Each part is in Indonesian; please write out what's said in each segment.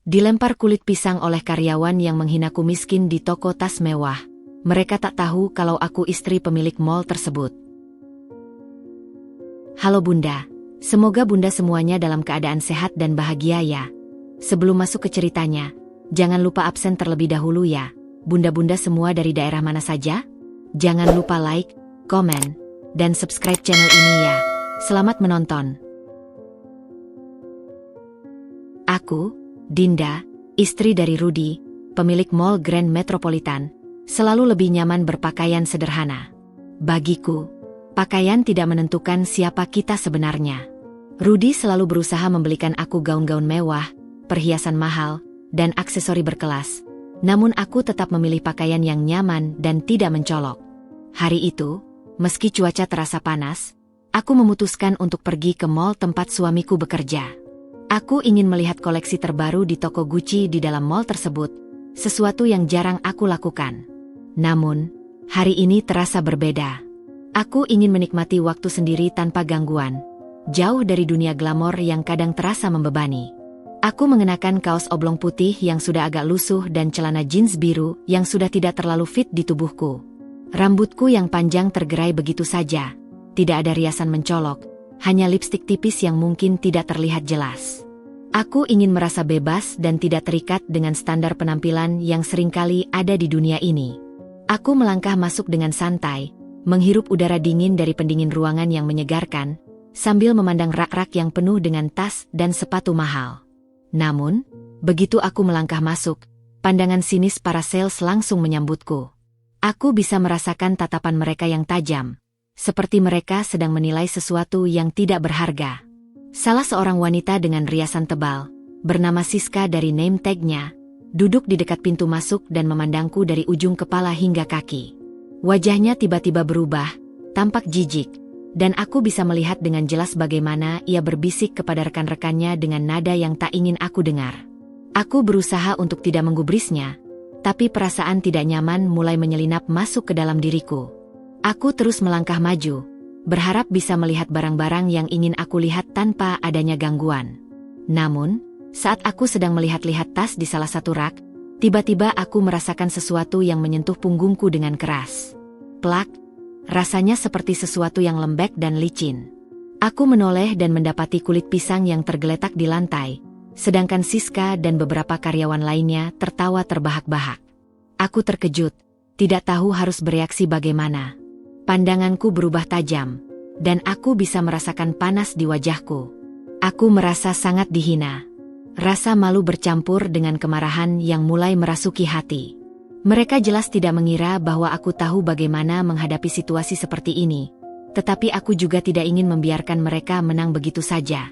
Dilempar kulit pisang oleh karyawan yang menghinaku miskin di toko tas mewah. Mereka tak tahu kalau aku istri pemilik mall tersebut. Halo Bunda, semoga Bunda semuanya dalam keadaan sehat dan bahagia ya. Sebelum masuk ke ceritanya, jangan lupa absen terlebih dahulu ya. Bunda-bunda semua dari daerah mana saja? Jangan lupa like, komen, dan subscribe channel ini ya. Selamat menonton. Aku, Dinda, istri dari Rudy, pemilik mall Grand Metropolitan, selalu lebih nyaman berpakaian sederhana. Bagiku, pakaian tidak menentukan siapa kita sebenarnya. Rudy selalu berusaha membelikan aku gaun-gaun mewah, perhiasan mahal, dan aksesori berkelas. Namun aku tetap memilih pakaian yang nyaman dan tidak mencolok. Hari itu, meski cuaca terasa panas, aku memutuskan untuk pergi ke mall tempat suamiku bekerja. Aku ingin melihat koleksi terbaru di toko Gucci di dalam mall tersebut, sesuatu yang jarang aku lakukan. Namun, hari ini terasa berbeda. Aku ingin menikmati waktu sendiri tanpa gangguan, jauh dari dunia glamor yang kadang terasa membebani. Aku mengenakan kaos oblong putih yang sudah agak lusuh dan celana jeans biru yang sudah tidak terlalu fit di tubuhku. Rambutku yang panjang tergerai begitu saja, tidak ada riasan mencolok, hanya lipstik tipis yang mungkin tidak terlihat jelas. Aku ingin merasa bebas dan tidak terikat dengan standar penampilan yang seringkali ada di dunia ini. Aku melangkah masuk dengan santai, menghirup udara dingin dari pendingin ruangan yang menyegarkan, sambil memandang rak-rak yang penuh dengan tas dan sepatu mahal. Namun, begitu aku melangkah masuk, pandangan sinis para sales langsung menyambutku. Aku bisa merasakan tatapan mereka yang tajam, seperti mereka sedang menilai sesuatu yang tidak berharga. Salah seorang wanita dengan riasan tebal, bernama Siska dari name tag-nya, duduk di dekat pintu masuk dan memandangku dari ujung kepala hingga kaki. Wajahnya tiba-tiba berubah, tampak jijik, dan aku bisa melihat dengan jelas bagaimana ia berbisik kepada rekan-rekannya dengan nada yang tak ingin aku dengar. Aku berusaha untuk tidak menggubrisnya, tapi perasaan tidak nyaman mulai menyelinap masuk ke dalam diriku. Aku terus melangkah maju, berharap bisa melihat barang-barang yang ingin aku lihat tanpa adanya gangguan. Namun, saat aku sedang melihat-lihat tas di salah satu rak, tiba-tiba aku merasakan sesuatu yang menyentuh punggungku dengan keras. Plak, rasanya seperti sesuatu yang lembek dan licin. Aku menoleh dan mendapati kulit pisang yang tergeletak di lantai, sedangkan Siska dan beberapa karyawan lainnya tertawa terbahak-bahak. Aku terkejut, tidak tahu harus bereaksi bagaimana. Pandanganku berubah tajam, dan aku bisa merasakan panas di wajahku. Aku merasa sangat dihina. Rasa malu bercampur dengan kemarahan yang mulai merasuki hati. Mereka jelas tidak mengira bahwa aku tahu bagaimana menghadapi situasi seperti ini, tetapi aku juga tidak ingin membiarkan mereka menang begitu saja.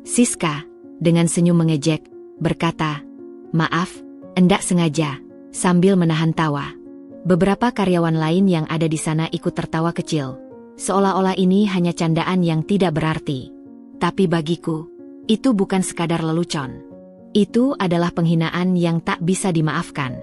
Siska, dengan senyum mengejek, berkata, "Maaf, enggak sengaja," sambil menahan tawa. Beberapa karyawan lain yang ada di sana ikut tertawa kecil, seolah-olah ini hanya candaan yang tidak berarti. Tapi bagiku, itu bukan sekadar lelucon. Itu adalah penghinaan yang tak bisa dimaafkan.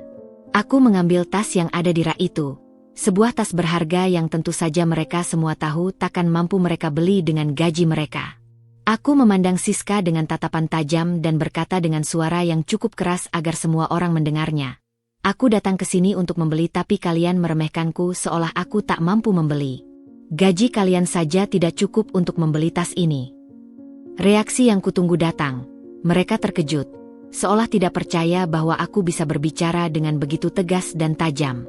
Aku mengambil tas yang ada di rak itu, sebuah tas berharga yang tentu saja mereka semua tahu takkan mampu mereka beli dengan gaji mereka. Aku memandang Siska dengan tatapan tajam dan berkata dengan suara yang cukup keras agar semua orang mendengarnya. Aku datang ke sini untuk membeli tapi kalian meremehkanku seolah aku tak mampu membeli. Gaji kalian saja tidak cukup untuk membeli tas ini. Reaksi yang kutunggu datang. Mereka terkejut, seolah tidak percaya bahwa aku bisa berbicara dengan begitu tegas dan tajam.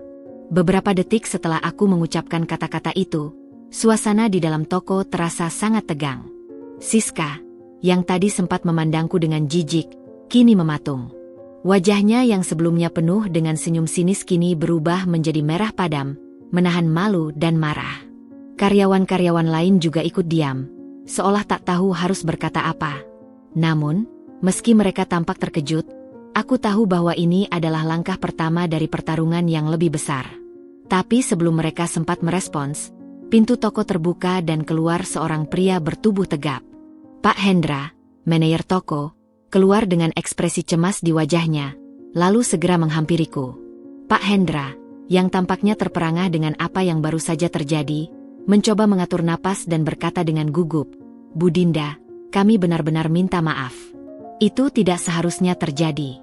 Beberapa detik setelah aku mengucapkan kata-kata itu, suasana di dalam toko terasa sangat tegang. Siska, yang tadi sempat memandangku dengan jijik, kini mematung. Wajahnya yang sebelumnya penuh dengan senyum sinis kini berubah menjadi merah padam, menahan malu dan marah. Karyawan-karyawan lain juga ikut diam, seolah tak tahu harus berkata apa. Namun, meski mereka tampak terkejut, aku tahu bahwa ini adalah langkah pertama dari pertarungan yang lebih besar. Tapi sebelum mereka sempat merespons, pintu toko terbuka dan keluar seorang pria bertubuh tegap. Pak Hendra, manajer toko, keluar dengan ekspresi cemas di wajahnya, lalu segera menghampiriku. Pak Hendra, yang tampaknya terperangah dengan apa yang baru saja terjadi, mencoba mengatur napas dan berkata dengan gugup, "Bu Dinda, kami benar-benar minta maaf. Itu tidak seharusnya terjadi.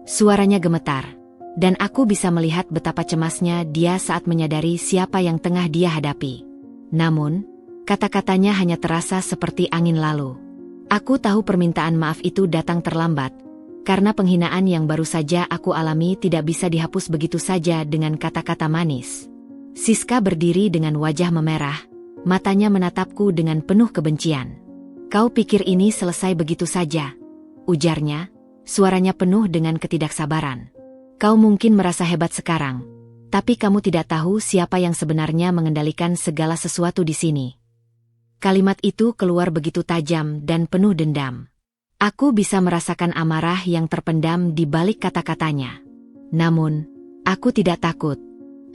Suaranya gemetar, dan aku bisa melihat betapa cemasnya dia saat menyadari siapa yang tengah dia hadapi. Namun, kata-katanya hanya terasa seperti angin lalu. Aku tahu permintaan maaf itu datang terlambat, karena penghinaan yang baru saja aku alami tidak bisa dihapus begitu saja dengan kata-kata manis. Siska berdiri dengan wajah memerah, matanya menatapku dengan penuh kebencian. "Kau pikir ini selesai begitu saja?" ujarnya, suaranya penuh dengan ketidaksabaran. "Kau mungkin merasa hebat sekarang, tapi kamu tidak tahu siapa yang sebenarnya mengendalikan segala sesuatu di sini." Kalimat itu keluar begitu tajam dan penuh dendam. Aku bisa merasakan amarah yang terpendam di balik kata-katanya. Namun, aku tidak takut.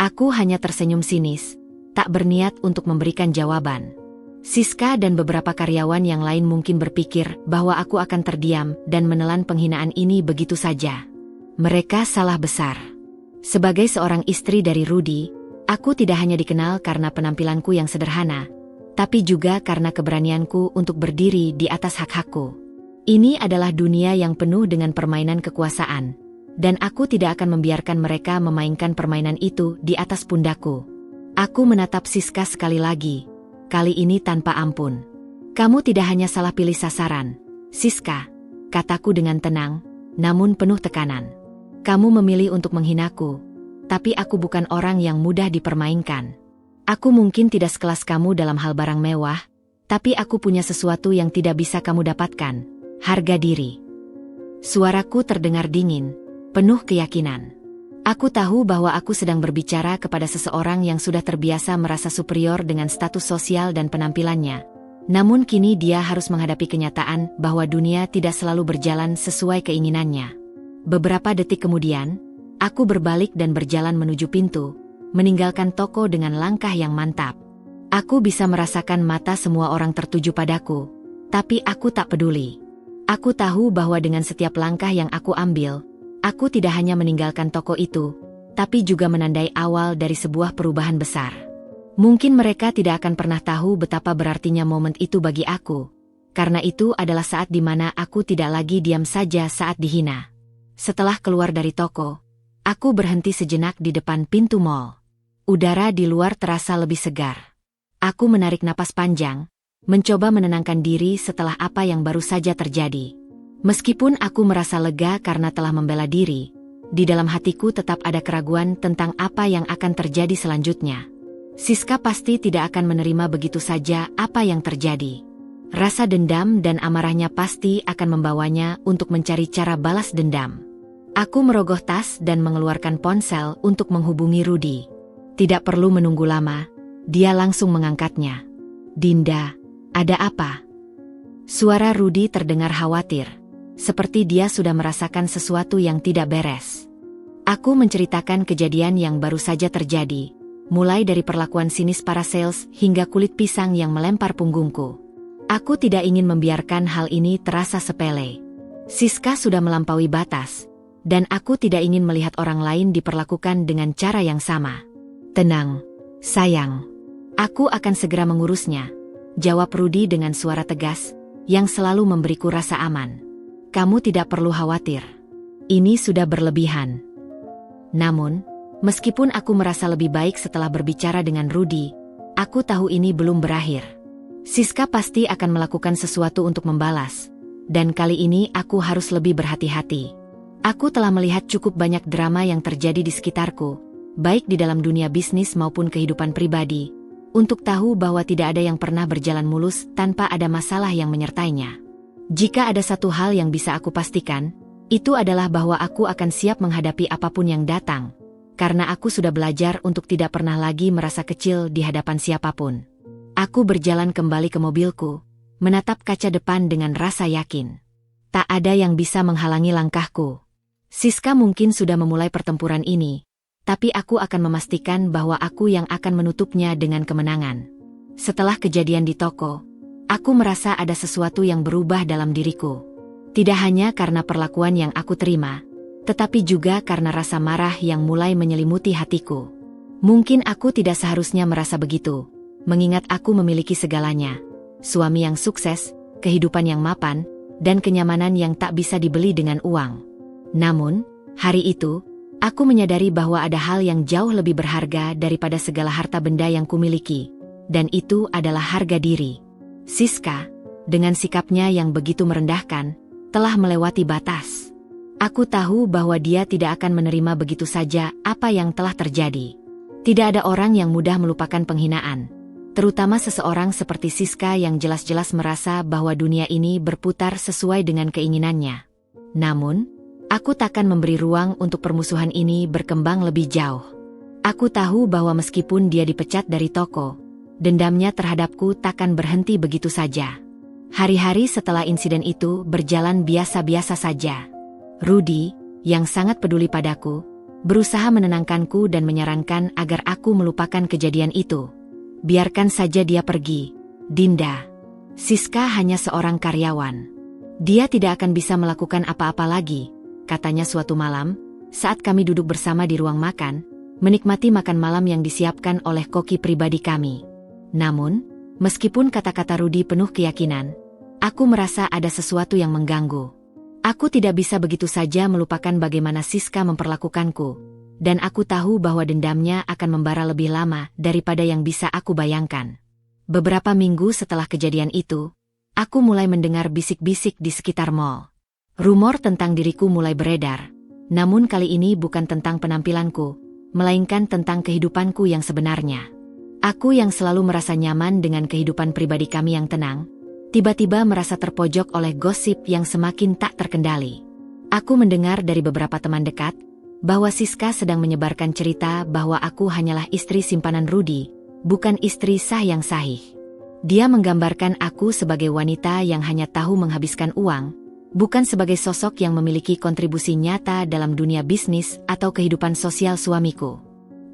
Aku hanya tersenyum sinis, tak berniat untuk memberikan jawaban. Siska dan beberapa karyawan yang lain mungkin berpikir bahwa aku akan terdiam dan menelan penghinaan ini begitu saja. Mereka salah besar. Sebagai seorang istri dari Rudy, aku tidak hanya dikenal karena penampilanku yang sederhana, tapi juga karena keberanianku untuk berdiri di atas hak-hakku. Ini adalah dunia yang penuh dengan permainan kekuasaan, dan aku tidak akan membiarkan mereka memainkan permainan itu di atas pundakku. Aku menatap Siska sekali lagi, kali ini tanpa ampun. "Kamu tidak hanya salah pilih sasaran, Siska," kataku dengan tenang, namun penuh tekanan. "Kamu memilih untuk menghinaku, tapi aku bukan orang yang mudah dipermainkan. Aku mungkin tidak sekelas kamu dalam hal barang mewah, tapi aku punya sesuatu yang tidak bisa kamu dapatkan, harga diri." Suaraku terdengar dingin, penuh keyakinan. Aku tahu bahwa aku sedang berbicara kepada seseorang yang sudah terbiasa merasa superior dengan status sosial dan penampilannya. Namun kini dia harus menghadapi kenyataan bahwa dunia tidak selalu berjalan sesuai keinginannya. Beberapa detik kemudian, aku berbalik dan berjalan menuju pintu, meninggalkan toko dengan langkah yang mantap. Aku bisa merasakan mata semua orang tertuju padaku, tapi aku tak peduli. Aku tahu bahwa dengan setiap langkah yang aku ambil, aku tidak hanya meninggalkan toko itu, tapi juga menandai awal dari sebuah perubahan besar. Mungkin mereka tidak akan pernah tahu betapa berartinya momen itu bagi aku, karena itu adalah saat di mana aku tidak lagi diam saja saat dihina. Setelah keluar dari toko, aku berhenti sejenak di depan pintu mal. Udara di luar terasa lebih segar. Aku menarik napas panjang, mencoba menenangkan diri setelah apa yang baru saja terjadi. Meskipun aku merasa lega karena telah membela diri, di dalam hatiku tetap ada keraguan tentang apa yang akan terjadi selanjutnya. Siska pasti tidak akan menerima begitu saja apa yang terjadi. Rasa dendam dan amarahnya pasti akan membawanya untuk mencari cara balas dendam. Aku merogoh tas dan mengeluarkan ponsel untuk menghubungi Rudy. Tidak perlu menunggu lama, dia langsung mengangkatnya. "Dinda, ada apa?" Suara Rudy terdengar khawatir, seperti dia sudah merasakan sesuatu yang tidak beres. Aku menceritakan kejadian yang baru saja terjadi, mulai dari perlakuan sinis para sales hingga kulit pisang yang melempar punggungku. Aku tidak ingin membiarkan hal ini terasa sepele. Siska sudah melampaui batas, dan aku tidak ingin melihat orang lain diperlakukan dengan cara yang sama. "Tenang, sayang. Aku akan segera mengurusnya," jawab Rudy dengan suara tegas, yang selalu memberiku rasa aman. "Kamu tidak perlu khawatir. Ini sudah berlebihan." Namun, meskipun aku merasa lebih baik setelah berbicara dengan Rudy, aku tahu ini belum berakhir. Siska pasti akan melakukan sesuatu untuk membalas, dan kali ini aku harus lebih berhati-hati. Aku telah melihat cukup banyak drama yang terjadi di sekitarku, baik di dalam dunia bisnis maupun kehidupan pribadi, untuk tahu bahwa tidak ada yang pernah berjalan mulus tanpa ada masalah yang menyertainya. Jika ada satu hal yang bisa aku pastikan, itu adalah bahwa aku akan siap menghadapi apapun yang datang, karena aku sudah belajar untuk tidak pernah lagi merasa kecil di hadapan siapapun. Aku berjalan kembali ke mobilku, menatap kaca depan dengan rasa yakin. Tak ada yang bisa menghalangi langkahku. Siska mungkin sudah memulai pertempuran ini, tapi aku akan memastikan bahwa aku yang akan menutupnya dengan kemenangan. Setelah kejadian di toko, aku merasa ada sesuatu yang berubah dalam diriku. Tidak hanya karena perlakuan yang aku terima, tetapi juga karena rasa marah yang mulai menyelimuti hatiku. Mungkin aku tidak seharusnya merasa begitu, mengingat aku memiliki segalanya. Suami yang sukses, kehidupan yang mapan, dan kenyamanan yang tak bisa dibeli dengan uang. Namun, Hari itu, aku menyadari bahwa ada hal yang jauh lebih berharga daripada segala harta benda yang kumiliki, dan itu adalah harga diri. Siska, dengan sikapnya yang begitu merendahkan, telah melewati batas. Aku tahu bahwa dia tidak akan menerima begitu saja apa yang telah terjadi. Tidak ada orang yang mudah melupakan penghinaan, terutama seseorang seperti Siska yang jelas-jelas merasa bahwa dunia ini berputar sesuai dengan keinginannya. Namun, aku takkan memberi ruang untuk permusuhan ini berkembang lebih jauh. Aku tahu bahwa meskipun dia dipecat dari toko, dendamnya terhadapku takkan berhenti begitu saja. Hari-hari setelah insiden itu berjalan biasa-biasa saja. Rudy, yang sangat peduli padaku, berusaha menenangkanku dan menyarankan agar aku melupakan kejadian itu. Biarkan saja dia pergi, Dinda. Siska hanya seorang karyawan. Dia tidak akan bisa melakukan apa-apa lagi, katanya suatu malam, saat kami duduk bersama di ruang makan, menikmati makan malam yang disiapkan oleh koki pribadi kami. Namun, meskipun kata-kata Rudy penuh keyakinan, aku merasa ada sesuatu yang mengganggu. Aku tidak bisa begitu saja melupakan bagaimana Siska memperlakukanku, dan aku tahu bahwa dendamnya akan membara lebih lama daripada yang bisa aku bayangkan. Beberapa minggu setelah kejadian itu, aku mulai mendengar bisik-bisik di sekitar mall. Rumor tentang diriku mulai beredar, namun kali ini bukan tentang penampilanku, melainkan tentang kehidupanku yang sebenarnya. Aku yang selalu merasa nyaman dengan kehidupan pribadi kami yang tenang, tiba-tiba merasa terpojok oleh gosip yang semakin tak terkendali. Aku mendengar dari beberapa teman dekat, bahwa Siska sedang menyebarkan cerita bahwa aku hanyalah istri simpanan Rudy, bukan istri sah yang sahih. Dia menggambarkan aku sebagai wanita yang hanya tahu menghabiskan uang, bukan sebagai sosok yang memiliki kontribusi nyata dalam dunia bisnis atau kehidupan sosial suamiku.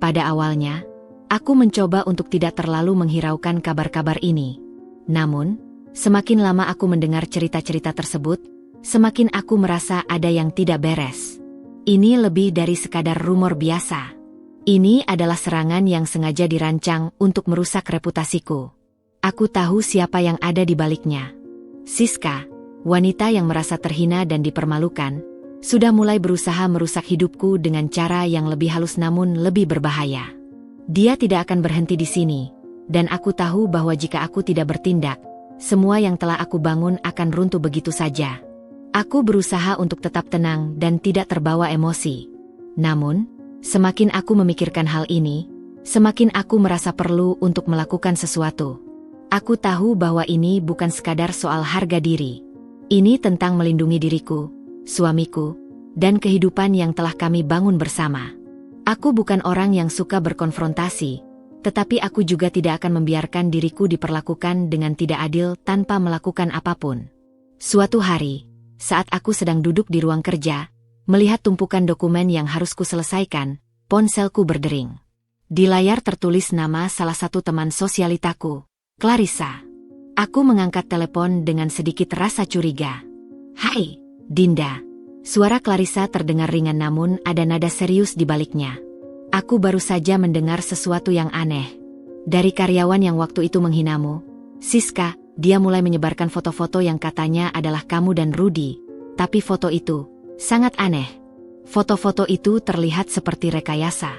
Pada awalnya, aku mencoba untuk tidak terlalu menghiraukan kabar-kabar ini. Namun, semakin lama aku mendengar cerita-cerita tersebut, semakin aku merasa ada yang tidak beres. Ini lebih dari sekadar rumor biasa. Ini adalah serangan yang sengaja dirancang untuk merusak reputasiku. Aku tahu siapa yang ada di baliknya. Siska, wanita yang merasa terhina dan dipermalukan, sudah mulai berusaha merusak hidupku dengan cara yang lebih halus namun lebih berbahaya. Dia tidak akan berhenti di sini, dan aku tahu bahwa jika aku tidak bertindak, semua yang telah aku bangun akan runtuh begitu saja. Aku berusaha untuk tetap tenang dan tidak terbawa emosi. Namun, semakin aku memikirkan hal ini, semakin aku merasa perlu untuk melakukan sesuatu. Aku tahu bahwa ini bukan sekadar soal harga diri. Ini tentang melindungi diriku, suamiku, dan kehidupan yang telah kami bangun bersama. Aku bukan orang yang suka berkonfrontasi, tetapi aku juga tidak akan membiarkan diriku diperlakukan dengan tidak adil tanpa melakukan apapun. Suatu hari, saat aku sedang duduk di ruang kerja, melihat tumpukan dokumen yang harus kuselesaikan, ponselku berdering. Di layar tertulis nama salah satu teman sosialitaku, Clarissa. Aku mengangkat telepon dengan sedikit rasa curiga. "Hai, Dinda." Suara Clarissa terdengar ringan namun ada nada serius di baliknya. "Aku baru saja mendengar sesuatu yang aneh. Dari karyawan yang waktu itu menghinamu, Siska, dia mulai menyebarkan foto-foto yang katanya adalah kamu dan Rudy. Tapi foto itu sangat aneh. Foto-foto itu terlihat seperti rekayasa."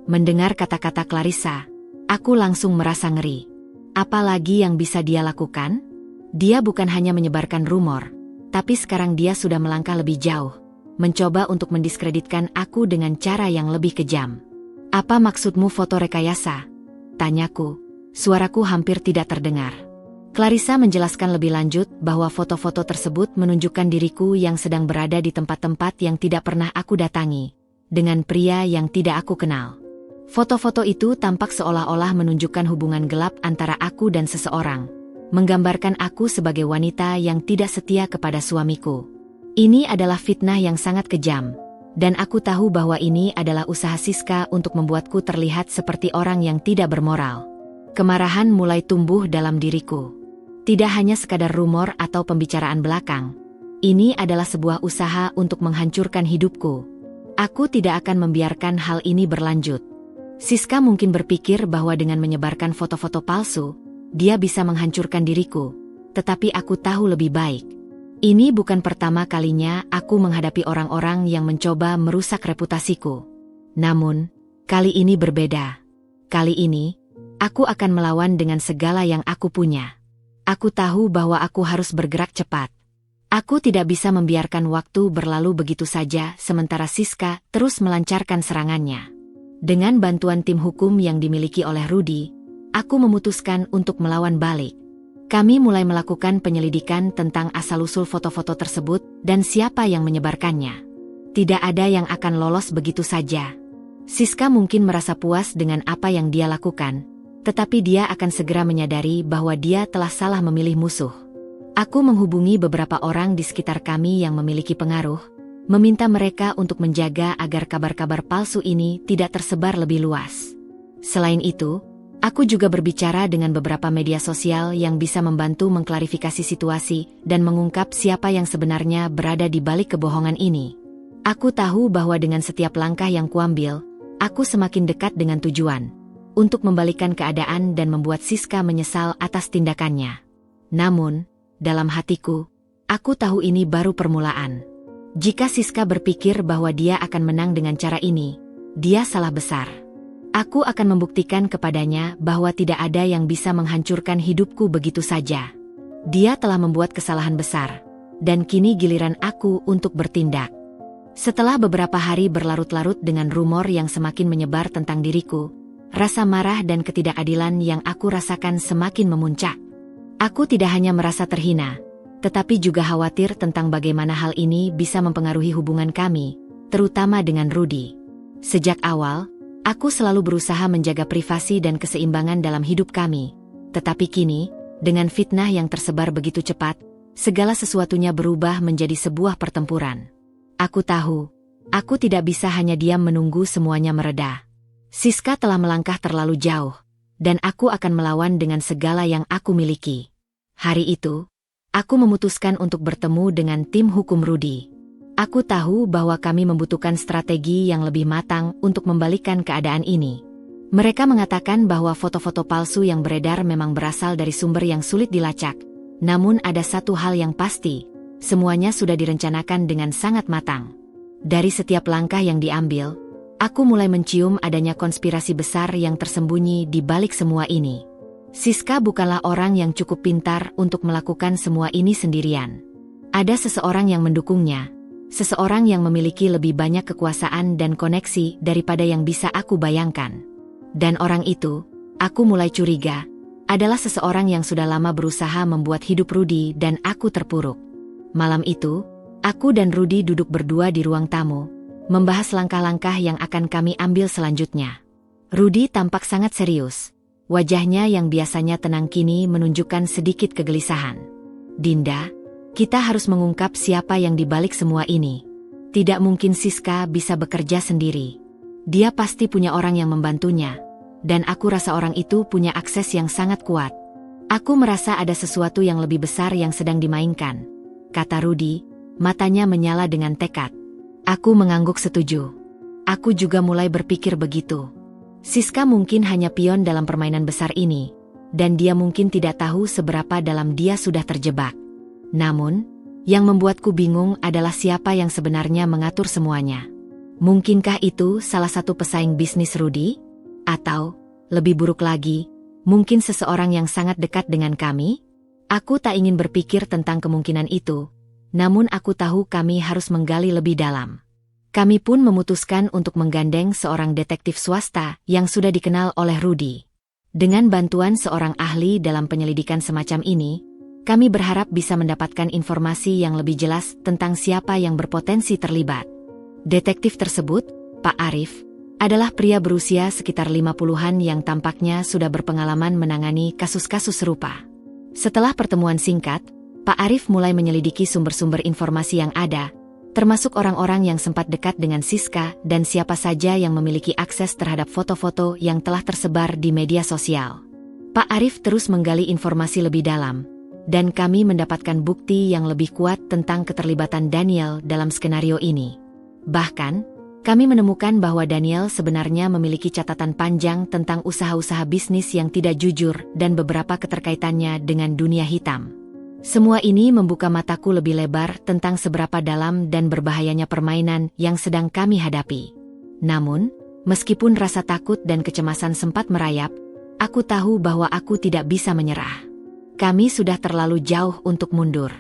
Mendengar kata-kata Clarissa, aku langsung merasa ngeri. Apa lagi yang bisa dia lakukan? Dia bukan hanya menyebarkan rumor, tapi sekarang dia sudah melangkah lebih jauh, mencoba untuk mendiskreditkan aku dengan cara yang lebih kejam. "Apa maksudmu foto rekayasa?" tanyaku. Suaraku hampir tidak terdengar. Clarissa menjelaskan lebih lanjut bahwa foto-foto tersebut menunjukkan diriku yang sedang berada di tempat-tempat yang tidak pernah aku datangi, dengan pria yang tidak aku kenal. Foto-foto itu tampak seolah-olah menunjukkan hubungan gelap antara aku dan seseorang, menggambarkan aku sebagai wanita yang tidak setia kepada suamiku. Ini adalah fitnah yang sangat kejam, dan aku tahu bahwa ini adalah usaha Siska untuk membuatku terlihat seperti orang yang tidak bermoral. Kemarahan mulai tumbuh dalam diriku. Tidak hanya sekadar rumor atau pembicaraan belakang. Ini adalah sebuah usaha untuk menghancurkan hidupku. Aku tidak akan membiarkan hal ini berlanjut. Siska mungkin berpikir bahwa dengan menyebarkan foto-foto palsu, dia bisa menghancurkan diriku. Tetapi aku tahu lebih baik. Ini bukan pertama kalinya aku menghadapi orang-orang yang mencoba merusak reputasiku. Namun, kali ini berbeda. Kali ini, aku akan melawan dengan segala yang aku punya. Aku tahu bahwa aku harus bergerak cepat. Aku tidak bisa membiarkan waktu berlalu begitu saja sementara Siska terus melancarkan serangannya. Dengan bantuan tim hukum yang dimiliki oleh Rudy, aku memutuskan untuk melawan balik. Kami mulai melakukan penyelidikan tentang asal-usul foto-foto tersebut dan siapa yang menyebarkannya. Tidak ada yang akan lolos begitu saja. Siska mungkin merasa puas dengan apa yang dia lakukan, tetapi dia akan segera menyadari bahwa dia telah salah memilih musuh. Aku menghubungi beberapa orang di sekitar kami yang memiliki pengaruh, meminta mereka untuk menjaga agar kabar-kabar palsu ini tidak tersebar lebih luas. Selain itu, aku juga berbicara dengan beberapa media sosial yang bisa membantu mengklarifikasi situasi dan mengungkap siapa yang sebenarnya berada di balik kebohongan ini. Aku tahu bahwa dengan setiap langkah yang kuambil, aku semakin dekat dengan tujuan, untuk membalikkan keadaan dan membuat Siska menyesal atas tindakannya. Namun, dalam hatiku, aku tahu ini baru permulaan. Jika Siska berpikir bahwa dia akan menang dengan cara ini, dia salah besar. Aku akan membuktikan kepadanya bahwa tidak ada yang bisa menghancurkan hidupku begitu saja. Dia telah membuat kesalahan besar, dan kini giliran aku untuk bertindak. Setelah beberapa hari berlarut-larut dengan rumor yang semakin menyebar tentang diriku, rasa marah dan ketidakadilan yang aku rasakan semakin memuncak. Aku tidak hanya merasa terhina, tetapi juga khawatir tentang bagaimana hal ini bisa mempengaruhi hubungan kami, terutama dengan Rudy. Sejak awal, aku selalu berusaha menjaga privasi dan keseimbangan dalam hidup kami. Tetapi kini, dengan fitnah yang tersebar begitu cepat, segala sesuatunya berubah menjadi sebuah pertempuran. Aku tahu, aku tidak bisa hanya diam menunggu semuanya mereda. Siska telah melangkah terlalu jauh, dan aku akan melawan dengan segala yang aku miliki. Hari itu, aku memutuskan untuk bertemu dengan tim hukum Rudy. Aku tahu bahwa kami membutuhkan strategi yang lebih matang untuk membalikkan keadaan ini. Mereka mengatakan bahwa foto-foto palsu yang beredar memang berasal dari sumber yang sulit dilacak. Namun ada satu hal yang pasti, semuanya sudah direncanakan dengan sangat matang. Dari setiap langkah yang diambil, aku mulai mencium adanya konspirasi besar yang tersembunyi di balik semua ini. Siska bukanlah orang yang cukup pintar untuk melakukan semua ini sendirian. Ada seseorang yang mendukungnya. Seseorang yang memiliki lebih banyak kekuasaan dan koneksi daripada yang bisa aku bayangkan. Dan orang itu, aku mulai curiga, adalah seseorang yang sudah lama berusaha membuat hidup Rudy dan aku terpuruk. Malam itu, aku dan Rudy duduk berdua di ruang tamu, membahas langkah-langkah yang akan kami ambil selanjutnya. Rudy tampak sangat serius. Wajahnya yang biasanya tenang kini menunjukkan sedikit kegelisahan. Dinda, kita harus mengungkap siapa yang dibalik semua ini. Tidak mungkin Siska bisa bekerja sendiri. Dia pasti punya orang yang membantunya. Dan aku rasa orang itu punya akses yang sangat kuat. Aku merasa ada sesuatu yang lebih besar yang sedang dimainkan, kata Rudy, matanya menyala dengan tekad. Aku mengangguk setuju. Aku juga mulai berpikir begitu. Siska mungkin hanya pion dalam permainan besar ini, dan dia mungkin tidak tahu seberapa dalam dia sudah terjebak. Namun, yang membuatku bingung adalah siapa yang sebenarnya mengatur semuanya. Mungkinkah itu salah satu pesaing bisnis Rudy? Atau, lebih buruk lagi, mungkin seseorang yang sangat dekat dengan kami? Aku tak ingin berpikir tentang kemungkinan itu, namun aku tahu kami harus menggali lebih dalam. Kami pun memutuskan untuk menggandeng seorang detektif swasta yang sudah dikenal oleh Rudy. Dengan bantuan seorang ahli dalam penyelidikan semacam ini, kami berharap bisa mendapatkan informasi yang lebih jelas tentang siapa yang berpotensi terlibat. Detektif tersebut, Pak Arif, adalah pria berusia sekitar 50-an yang tampaknya sudah berpengalaman menangani kasus-kasus serupa. Setelah pertemuan singkat, Pak Arif mulai menyelidiki sumber-sumber informasi yang ada, termasuk orang-orang yang sempat dekat dengan Siska dan siapa saja yang memiliki akses terhadap foto-foto yang telah tersebar di media sosial. Pak Arif terus menggali informasi lebih dalam, dan kami mendapatkan bukti yang lebih kuat tentang keterlibatan Daniel dalam skenario ini. Bahkan, kami menemukan bahwa Daniel sebenarnya memiliki catatan panjang tentang usaha-usaha bisnis yang tidak jujur dan beberapa keterkaitannya dengan dunia hitam. Semua ini membuka mataku lebih lebar tentang seberapa dalam dan berbahayanya permainan yang sedang kami hadapi. Namun, meskipun rasa takut dan kecemasan sempat merayap, aku tahu bahwa aku tidak bisa menyerah. Kami sudah terlalu jauh untuk mundur.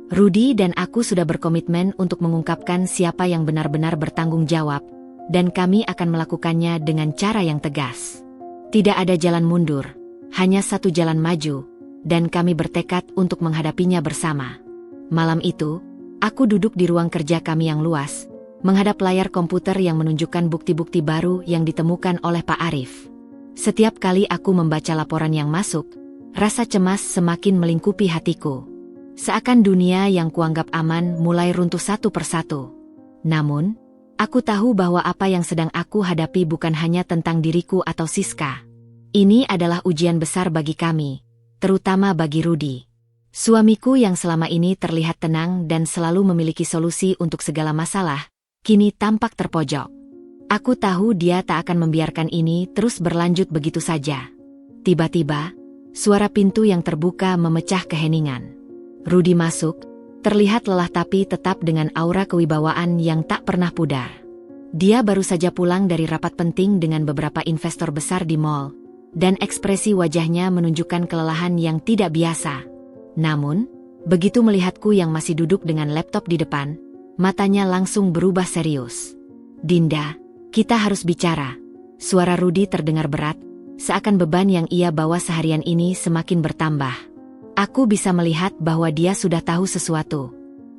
Rudy dan aku sudah berkomitmen untuk mengungkapkan siapa yang benar-benar bertanggung jawab, dan kami akan melakukannya dengan cara yang tegas. Tidak ada jalan mundur, hanya satu jalan maju, dan kami bertekad untuk menghadapinya bersama. Malam itu, aku duduk di ruang kerja kami yang luas, menghadap layar komputer yang menunjukkan bukti-bukti baru yang ditemukan oleh Pak Arif. Setiap kali aku membaca laporan yang masuk, rasa cemas semakin melingkupi hatiku. Seakan dunia yang kuanggap aman mulai runtuh satu persatu. Namun, aku tahu bahwa apa yang sedang aku hadapi bukan hanya tentang diriku atau Siska. Ini adalah ujian besar bagi kami, terutama bagi Rudy. Suamiku yang selama ini terlihat tenang dan selalu memiliki solusi untuk segala masalah, kini tampak terpojok. Aku tahu dia tak akan membiarkan ini terus berlanjut begitu saja. Tiba-tiba, suara pintu yang terbuka memecah keheningan. Rudy masuk, terlihat lelah tapi tetap dengan aura kewibawaan yang tak pernah pudar. Dia baru saja pulang dari rapat penting dengan beberapa investor besar di mall, dan ekspresi wajahnya menunjukkan kelelahan yang tidak biasa. Namun, begitu melihatku yang masih duduk dengan laptop di depan, matanya langsung berubah serius. "Dinda, kita harus bicara." Suara Rudy terdengar berat, seakan beban yang ia bawa seharian ini semakin bertambah. Aku bisa melihat bahwa dia sudah tahu sesuatu.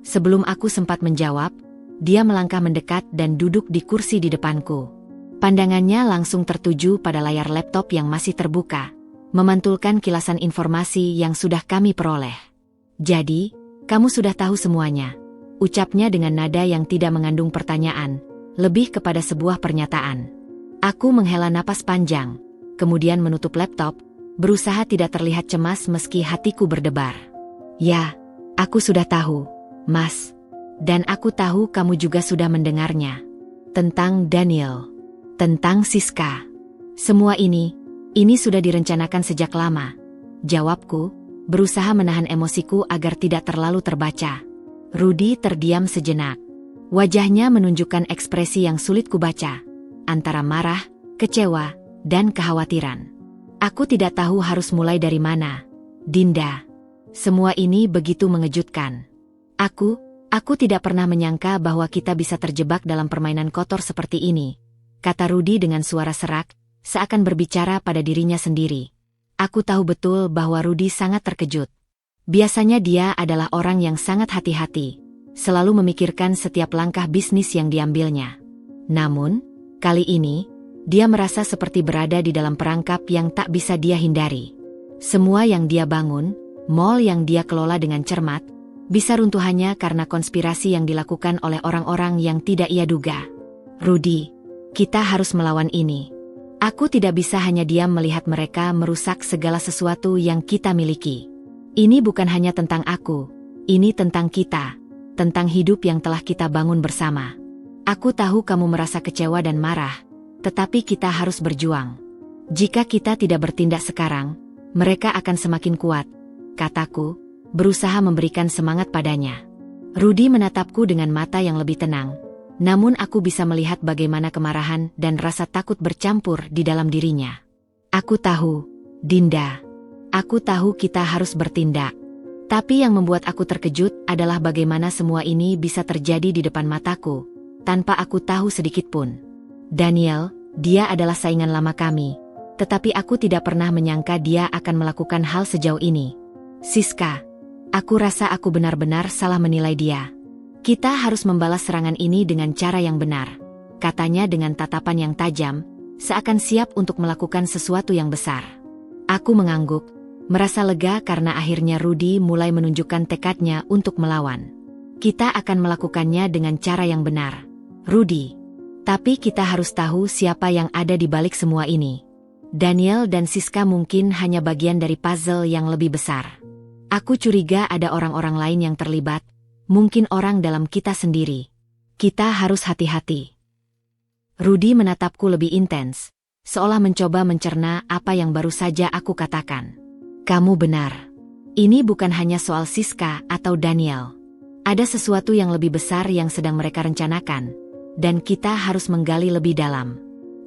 Sebelum aku sempat menjawab, dia melangkah mendekat dan duduk di kursi di depanku. Pandangannya langsung tertuju pada layar laptop yang masih terbuka, memantulkan kilasan informasi yang sudah kami peroleh. "Jadi, kamu sudah tahu semuanya," ucapnya dengan nada yang tidak mengandung pertanyaan, lebih kepada sebuah pernyataan. Aku menghela napas panjang, kemudian menutup laptop, berusaha tidak terlihat cemas meski hatiku berdebar. "Ya, aku sudah tahu, Mas. Dan aku tahu kamu juga sudah mendengarnya. Tentang Daniel. Tentang Siska. Semua ini sudah direncanakan sejak lama," jawabku, berusaha menahan emosiku agar tidak terlalu terbaca. Rudy terdiam sejenak. Wajahnya menunjukkan ekspresi yang sulit kubaca, antara marah, kecewa, dan kekhawatiran. "Aku tidak tahu harus mulai dari mana, Dinda. Semua ini begitu mengejutkan. Aku tidak pernah menyangka bahwa kita bisa terjebak dalam permainan kotor seperti ini," kata Rudy dengan suara serak, seakan berbicara pada dirinya sendiri. Aku tahu betul bahwa Rudy sangat terkejut. Biasanya dia adalah orang yang sangat hati-hati, selalu memikirkan setiap langkah bisnis yang diambilnya. Namun, kali ini, dia merasa seperti berada di dalam perangkap yang tak bisa dia hindari. Semua yang dia bangun, mall yang dia kelola dengan cermat, bisa runtuh hanya karena konspirasi yang dilakukan oleh orang-orang yang tidak ia duga. "Rudy, kita harus melawan ini. Aku tidak bisa hanya diam melihat mereka merusak segala sesuatu yang kita miliki. Ini bukan hanya tentang aku, ini tentang kita, tentang hidup yang telah kita bangun bersama. Aku tahu kamu merasa kecewa dan marah, tetapi kita harus berjuang. Jika kita tidak bertindak sekarang, mereka akan semakin kuat," kataku, berusaha memberikan semangat padanya. Rudy menatapku dengan mata yang lebih tenang, namun aku bisa melihat bagaimana kemarahan dan rasa takut bercampur di dalam dirinya. "Aku tahu, Dinda. Aku tahu kita harus bertindak. Tapi yang membuat aku terkejut adalah bagaimana semua ini bisa terjadi di depan mataku, tanpa aku tahu sedikit pun. Daniel, dia adalah saingan lama kami, tetapi aku tidak pernah menyangka dia akan melakukan hal sejauh ini. Siska, aku rasa aku benar-benar salah menilai dia. Kita harus membalas serangan ini dengan cara yang benar," katanya dengan tatapan yang tajam, seakan siap untuk melakukan sesuatu yang besar. Aku mengangguk, merasa lega karena akhirnya Rudy mulai menunjukkan tekadnya untuk melawan. "Kita akan melakukannya dengan cara yang benar, Rudy. Tapi kita harus tahu siapa yang ada di balik semua ini. Daniel dan Siska mungkin hanya bagian dari puzzle yang lebih besar. Aku curiga ada orang-orang lain yang terlibat, mungkin orang dalam kita sendiri. Kita harus hati-hati." Rudy menatapku lebih intens, seolah mencoba mencerna apa yang baru saja aku katakan. "Kamu benar. Ini bukan hanya soal Siska atau Daniel. Ada sesuatu yang lebih besar yang sedang mereka rencanakan, dan kita harus menggali lebih dalam.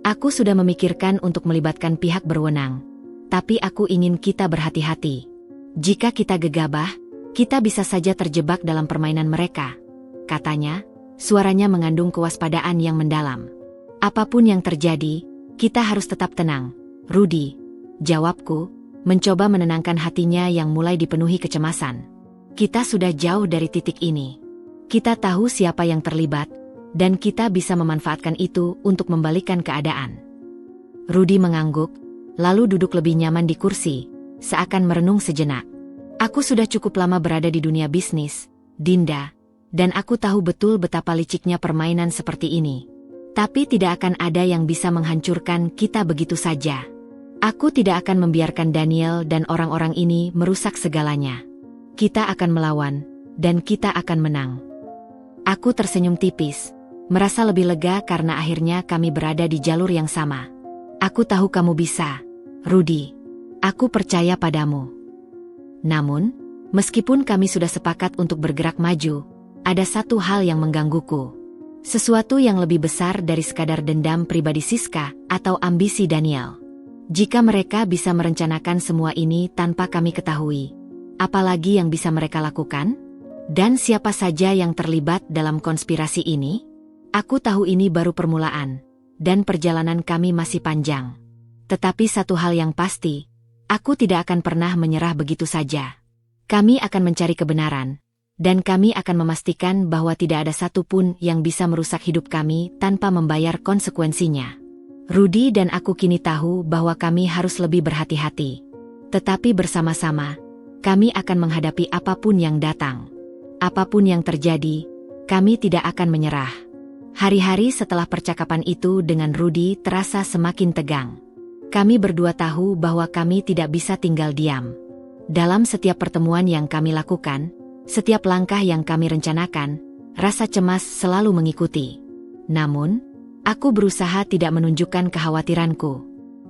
Aku sudah memikirkan untuk melibatkan pihak berwenang, tapi aku ingin kita berhati-hati. Jika kita gegabah, kita bisa saja terjebak dalam permainan mereka, katanya, suaranya mengandung kewaspadaan yang mendalam. Apapun yang terjadi, kita harus tetap tenang, Rudy, jawabku, mencoba menenangkan hatinya yang mulai dipenuhi kecemasan. Kita sudah jauh dari titik ini. Kita tahu siapa yang terlibat, dan kita bisa memanfaatkan itu untuk membalikkan keadaan. Rudy mengangguk, lalu duduk lebih nyaman di kursi, seakan merenung sejenak. Aku sudah cukup lama berada di dunia bisnis, Dinda, dan aku tahu betul betapa liciknya permainan seperti ini. Tapi tidak akan ada yang bisa menghancurkan kita begitu saja. Aku tidak akan membiarkan Daniel dan orang-orang ini merusak segalanya. Kita akan melawan, dan kita akan menang. Aku tersenyum tipis, merasa lebih lega karena akhirnya kami berada di jalur yang sama. Aku tahu kamu bisa, Rudy. Aku percaya padamu. Namun, meskipun kami sudah sepakat untuk bergerak maju, ada satu hal yang menggangguku. Sesuatu yang lebih besar dari sekadar dendam pribadi Siska atau ambisi Daniel. Jika mereka bisa merencanakan semua ini tanpa kami ketahui, apalagi yang bisa mereka lakukan? Dan siapa saja yang terlibat dalam konspirasi ini? Aku tahu ini baru permulaan, dan perjalanan kami masih panjang. Tetapi satu hal yang pasti, aku tidak akan pernah menyerah begitu saja. Kami akan mencari kebenaran, dan kami akan memastikan bahwa tidak ada satupun yang bisa merusak hidup kami tanpa membayar konsekuensinya. Rudy dan aku kini tahu bahwa kami harus lebih berhati-hati. Tetapi bersama-sama, kami akan menghadapi apapun yang datang. Apapun yang terjadi, kami tidak akan menyerah. Hari-hari setelah percakapan itu dengan Rudy terasa semakin tegang. Kami berdua tahu bahwa kami tidak bisa tinggal diam. Dalam setiap pertemuan yang kami lakukan, setiap langkah yang kami rencanakan, rasa cemas selalu mengikuti. Namun, aku berusaha tidak menunjukkan kekhawatiranku.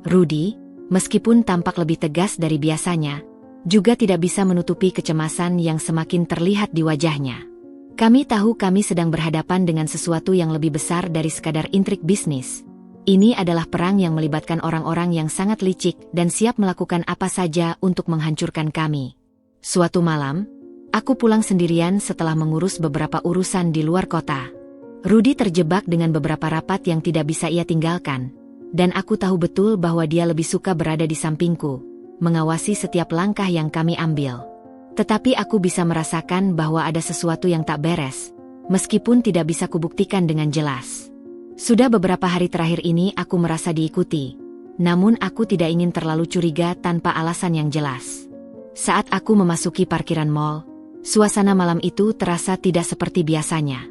Rudy, meskipun tampak lebih tegas dari biasanya, juga tidak bisa menutupi kecemasan yang semakin terlihat di wajahnya. Kami tahu kami sedang berhadapan dengan sesuatu yang lebih besar dari sekadar intrik bisnis. Ini adalah perang yang melibatkan orang-orang yang sangat licik dan siap melakukan apa saja untuk menghancurkan kami. Suatu malam, aku pulang sendirian setelah mengurus beberapa urusan di luar kota. Rudy terjebak dengan beberapa rapat yang tidak bisa ia tinggalkan, dan aku tahu betul bahwa dia lebih suka berada di sampingku, mengawasi setiap langkah yang kami ambil. Tetapi aku bisa merasakan bahwa ada sesuatu yang tak beres, meskipun tidak bisa kubuktikan dengan jelas. Sudah beberapa hari terakhir ini aku merasa diikuti, namun aku tidak ingin terlalu curiga tanpa alasan yang jelas. Saat aku memasuki parkiran mall, suasana malam itu terasa tidak seperti biasanya.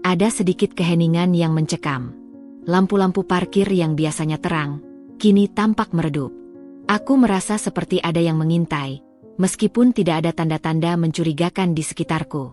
Ada sedikit keheningan yang mencekam. Lampu-lampu parkir yang biasanya terang, kini tampak meredup. Aku merasa seperti ada yang mengintai, meskipun tidak ada tanda-tanda mencurigakan di sekitarku.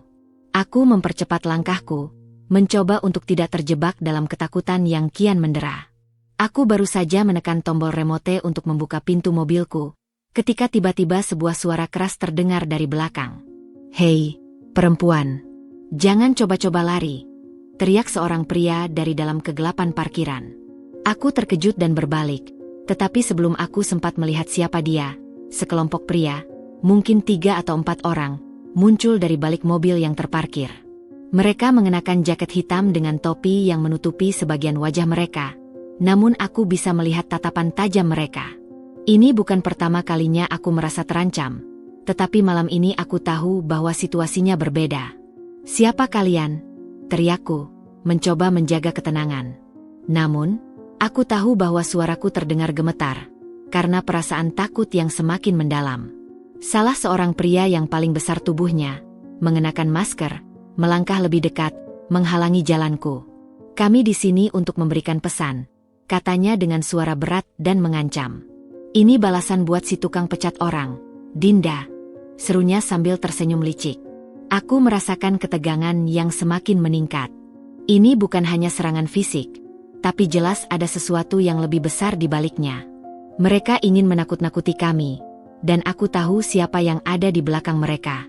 Aku mempercepat langkahku, mencoba untuk tidak terjebak dalam ketakutan yang kian mendera. Aku baru saja menekan tombol remote untuk membuka pintu mobilku, ketika tiba-tiba sebuah suara keras terdengar dari belakang. "Hei, perempuan, jangan coba-coba lari," teriak seorang pria dari dalam kegelapan parkiran. Aku terkejut dan berbalik. Tetapi sebelum aku sempat melihat siapa dia, sekelompok pria, mungkin 3 atau 4 orang, muncul dari balik mobil yang terparkir. Mereka mengenakan jaket hitam dengan topi yang menutupi sebagian wajah mereka, namun aku bisa melihat tatapan tajam mereka. Ini bukan pertama kalinya aku merasa terancam, tetapi malam ini aku tahu bahwa situasinya berbeda. "Siapa kalian?" teriakku, mencoba menjaga ketenangan. Namun, aku tahu bahwa suaraku terdengar gemetar, karena perasaan takut yang semakin mendalam. Salah seorang pria yang paling besar tubuhnya, mengenakan masker, melangkah lebih dekat, menghalangi jalanku. "Kami di sini untuk memberikan pesan," katanya dengan suara berat dan mengancam. "Ini balasan buat si tukang pecat orang, Dinda," serunya sambil tersenyum licik. Aku merasakan ketegangan yang semakin meningkat. Ini bukan hanya serangan fisik, tapi jelas ada sesuatu yang lebih besar di baliknya. Mereka ingin menakut-nakuti kami, dan aku tahu siapa yang ada di belakang mereka.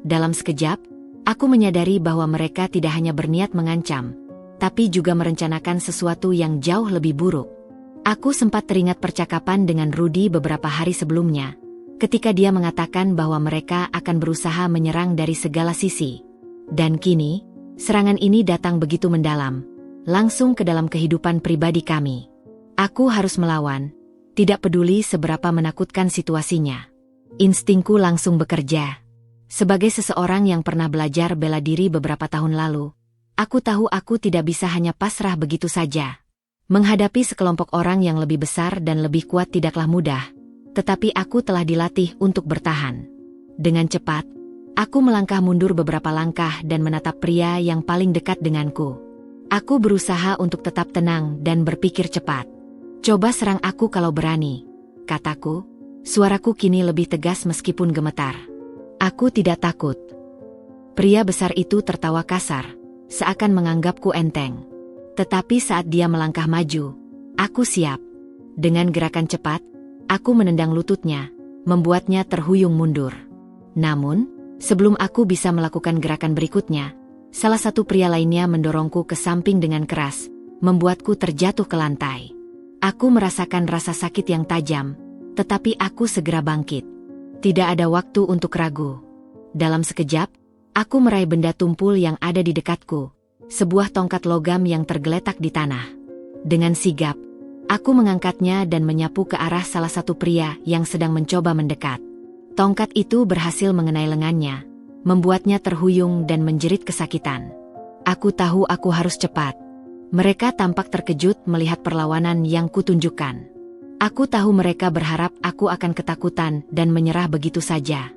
Dalam sekejap, aku menyadari bahwa mereka tidak hanya berniat mengancam, tapi juga merencanakan sesuatu yang jauh lebih buruk. Aku sempat teringat percakapan dengan Rudy beberapa hari sebelumnya, ketika dia mengatakan bahwa mereka akan berusaha menyerang dari segala sisi. Dan kini, serangan ini datang begitu mendalam, langsung ke dalam kehidupan pribadi kami. Aku harus melawan, tidak peduli seberapa menakutkan situasinya. Instingku langsung bekerja. Sebagai seseorang yang pernah belajar bela diri beberapa tahun lalu, aku tahu aku tidak bisa hanya pasrah begitu saja. Menghadapi sekelompok orang yang lebih besar dan lebih kuat tidaklah mudah, tetapi aku telah dilatih untuk bertahan. Dengan cepat, aku melangkah mundur beberapa langkah dan menatap pria yang paling dekat denganku. Aku berusaha untuk tetap tenang dan berpikir cepat. "Coba serang aku kalau berani," kataku. Suaraku kini lebih tegas meskipun gemetar. "Aku tidak takut." Pria besar itu tertawa kasar, seakan menganggapku enteng. Tetapi saat dia melangkah maju, aku siap. Dengan gerakan cepat, aku menendang lututnya, membuatnya terhuyung mundur. Namun, sebelum aku bisa melakukan gerakan berikutnya, salah satu pria lainnya mendorongku ke samping dengan keras, membuatku terjatuh ke lantai. Aku merasakan rasa sakit yang tajam, tetapi aku segera bangkit. Tidak ada waktu untuk ragu. Dalam sekejap, aku meraih benda tumpul yang ada di dekatku, sebuah tongkat logam yang tergeletak di tanah. Dengan sigap, aku mengangkatnya dan menyapu ke arah salah satu pria yang sedang mencoba mendekat. Tongkat itu berhasil mengenai lengannya, membuatnya terhuyung dan menjerit kesakitan. Aku tahu aku harus cepat. Mereka tampak terkejut melihat perlawanan yang kutunjukkan. Aku tahu mereka berharap aku akan ketakutan dan menyerah begitu saja.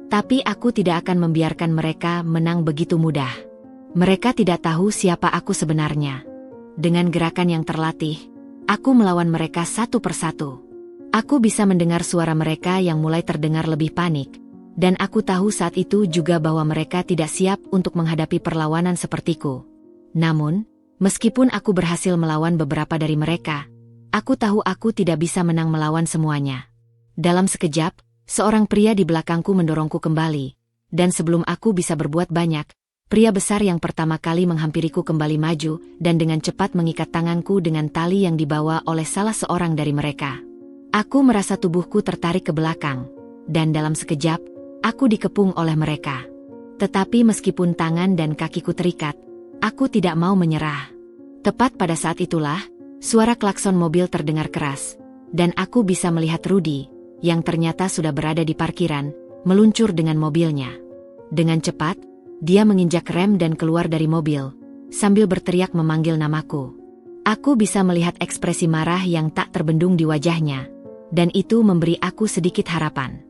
Tapi aku tidak akan membiarkan mereka menang begitu mudah. Mereka tidak tahu siapa aku sebenarnya. Dengan gerakan yang terlatih, aku melawan mereka satu persatu. Aku bisa mendengar suara mereka yang mulai terdengar lebih panik, dan aku tahu saat itu juga bahwa mereka tidak siap untuk menghadapi perlawanan sepertiku. Namun, meskipun aku berhasil melawan beberapa dari mereka, aku tahu aku tidak bisa menang melawan semuanya. Dalam sekejap, seorang pria di belakangku mendorongku kembali, dan sebelum aku bisa berbuat banyak, pria besar yang pertama kali menghampiriku kembali maju dan dengan cepat mengikat tanganku dengan tali yang dibawa oleh salah seorang dari mereka. Aku merasa tubuhku tertarik ke belakang, dan dalam sekejap, aku dikepung oleh mereka. Tetapi meskipun tangan dan kakiku terikat, aku tidak mau menyerah. Tepat pada saat itulah, suara klakson mobil terdengar keras, dan aku bisa melihat Rudy, yang ternyata sudah berada di parkiran, meluncur dengan mobilnya. Dengan cepat, dia menginjak rem dan keluar dari mobil, sambil berteriak memanggil namaku. Aku bisa melihat ekspresi marah yang tak terbendung di wajahnya, dan itu memberi aku sedikit harapan.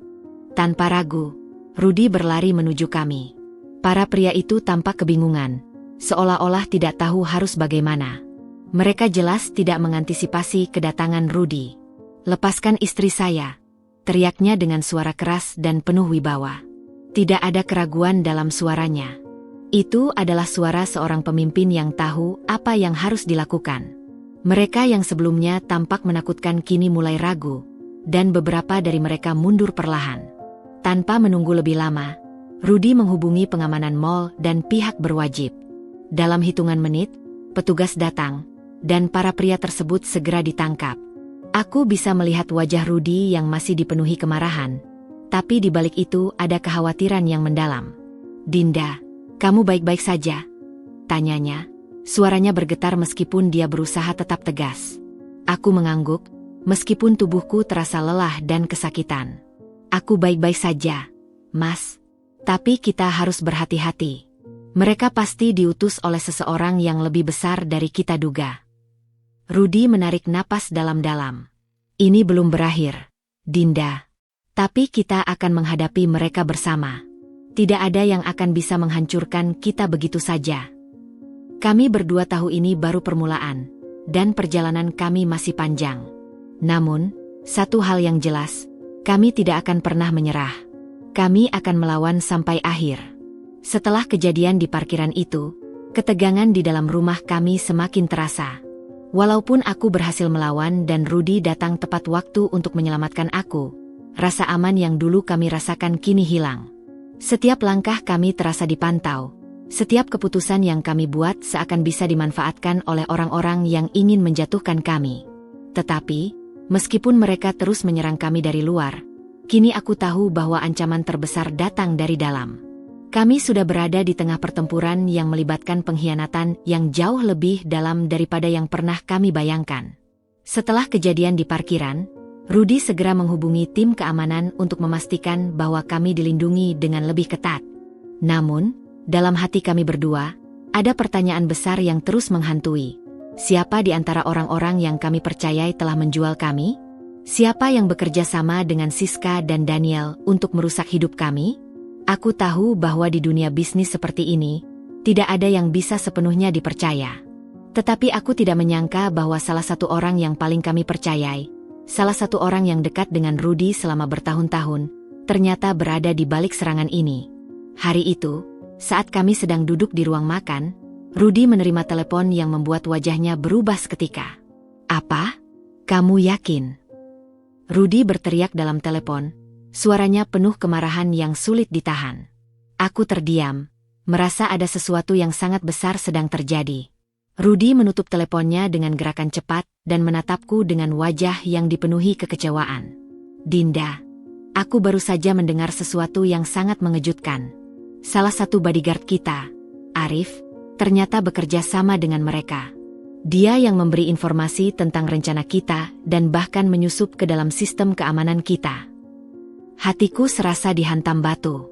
Tanpa ragu, Rudy berlari menuju kami. Para pria itu tampak kebingungan, seolah-olah tidak tahu harus bagaimana. Mereka jelas tidak mengantisipasi kedatangan Rudy. "Lepaskan istri saya," teriaknya dengan suara keras dan penuh wibawa. Tidak ada keraguan dalam suaranya. Itu adalah suara seorang pemimpin yang tahu apa yang harus dilakukan. Mereka yang sebelumnya tampak menakutkan kini mulai ragu, dan beberapa dari mereka mundur perlahan. Tanpa menunggu lebih lama, Rudy menghubungi pengamanan mal dan pihak berwajib. Dalam hitungan menit, petugas datang, dan para pria tersebut segera ditangkap. Aku bisa melihat wajah Rudy yang masih dipenuhi kemarahan, tapi di balik itu ada kekhawatiran yang mendalam. "Dinda, kamu baik-baik saja?" tanyanya. Suaranya bergetar meskipun dia berusaha tetap tegas. Aku mengangguk, meskipun tubuhku terasa lelah dan kesakitan. "Aku baik-baik saja, Mas. Tapi kita harus berhati-hati. Mereka pasti diutus oleh seseorang yang lebih besar dari kita duga." Rudy menarik napas dalam-dalam. "Ini belum berakhir, Dinda. Tapi kita akan menghadapi mereka bersama. Tidak ada yang akan bisa menghancurkan kita begitu saja. Kami berdua tahu ini baru permulaan, dan perjalanan kami masih panjang. Namun, satu hal yang jelas, kami tidak akan pernah menyerah. Kami akan melawan sampai akhir." Setelah kejadian di parkiran itu, ketegangan di dalam rumah kami semakin terasa. Walaupun aku berhasil melawan dan Rudy datang tepat waktu untuk menyelamatkan aku, rasa aman yang dulu kami rasakan kini hilang. Setiap langkah kami terasa dipantau. Setiap keputusan yang kami buat seakan bisa dimanfaatkan oleh orang-orang yang ingin menjatuhkan kami. Tetapi, meskipun mereka terus menyerang kami dari luar, kini aku tahu bahwa ancaman terbesar datang dari dalam. Kami sudah berada di tengah pertempuran yang melibatkan pengkhianatan yang jauh lebih dalam daripada yang pernah kami bayangkan. Setelah kejadian di parkiran, Rudy segera menghubungi tim keamanan untuk memastikan bahwa kami dilindungi dengan lebih ketat. Namun, dalam hati kami berdua, ada pertanyaan besar yang terus menghantui. Siapa di antara orang-orang yang kami percayai telah menjual kami? Siapa yang bekerja sama dengan Siska dan Daniel untuk merusak hidup kami? Aku tahu bahwa di dunia bisnis seperti ini, tidak ada yang bisa sepenuhnya dipercaya. Tetapi aku tidak menyangka bahwa salah satu orang yang paling kami percayai, salah satu orang yang dekat dengan Rudy selama bertahun-tahun, ternyata berada di balik serangan ini. Hari itu, saat kami sedang duduk di ruang makan, Rudy menerima telepon yang membuat wajahnya berubah seketika. "Apa? Kamu yakin?" Rudy berteriak dalam telepon, suaranya penuh kemarahan yang sulit ditahan. Aku terdiam, merasa ada sesuatu yang sangat besar sedang terjadi. Rudy menutup teleponnya dengan gerakan cepat dan menatapku dengan wajah yang dipenuhi kekecewaan. "Dinda, aku baru saja mendengar sesuatu yang sangat mengejutkan. Salah satu bodyguard kita, Arif, ternyata bekerja sama dengan mereka. Dia yang memberi informasi tentang rencana kita dan bahkan menyusup ke dalam sistem keamanan kita." Hatiku serasa dihantam batu.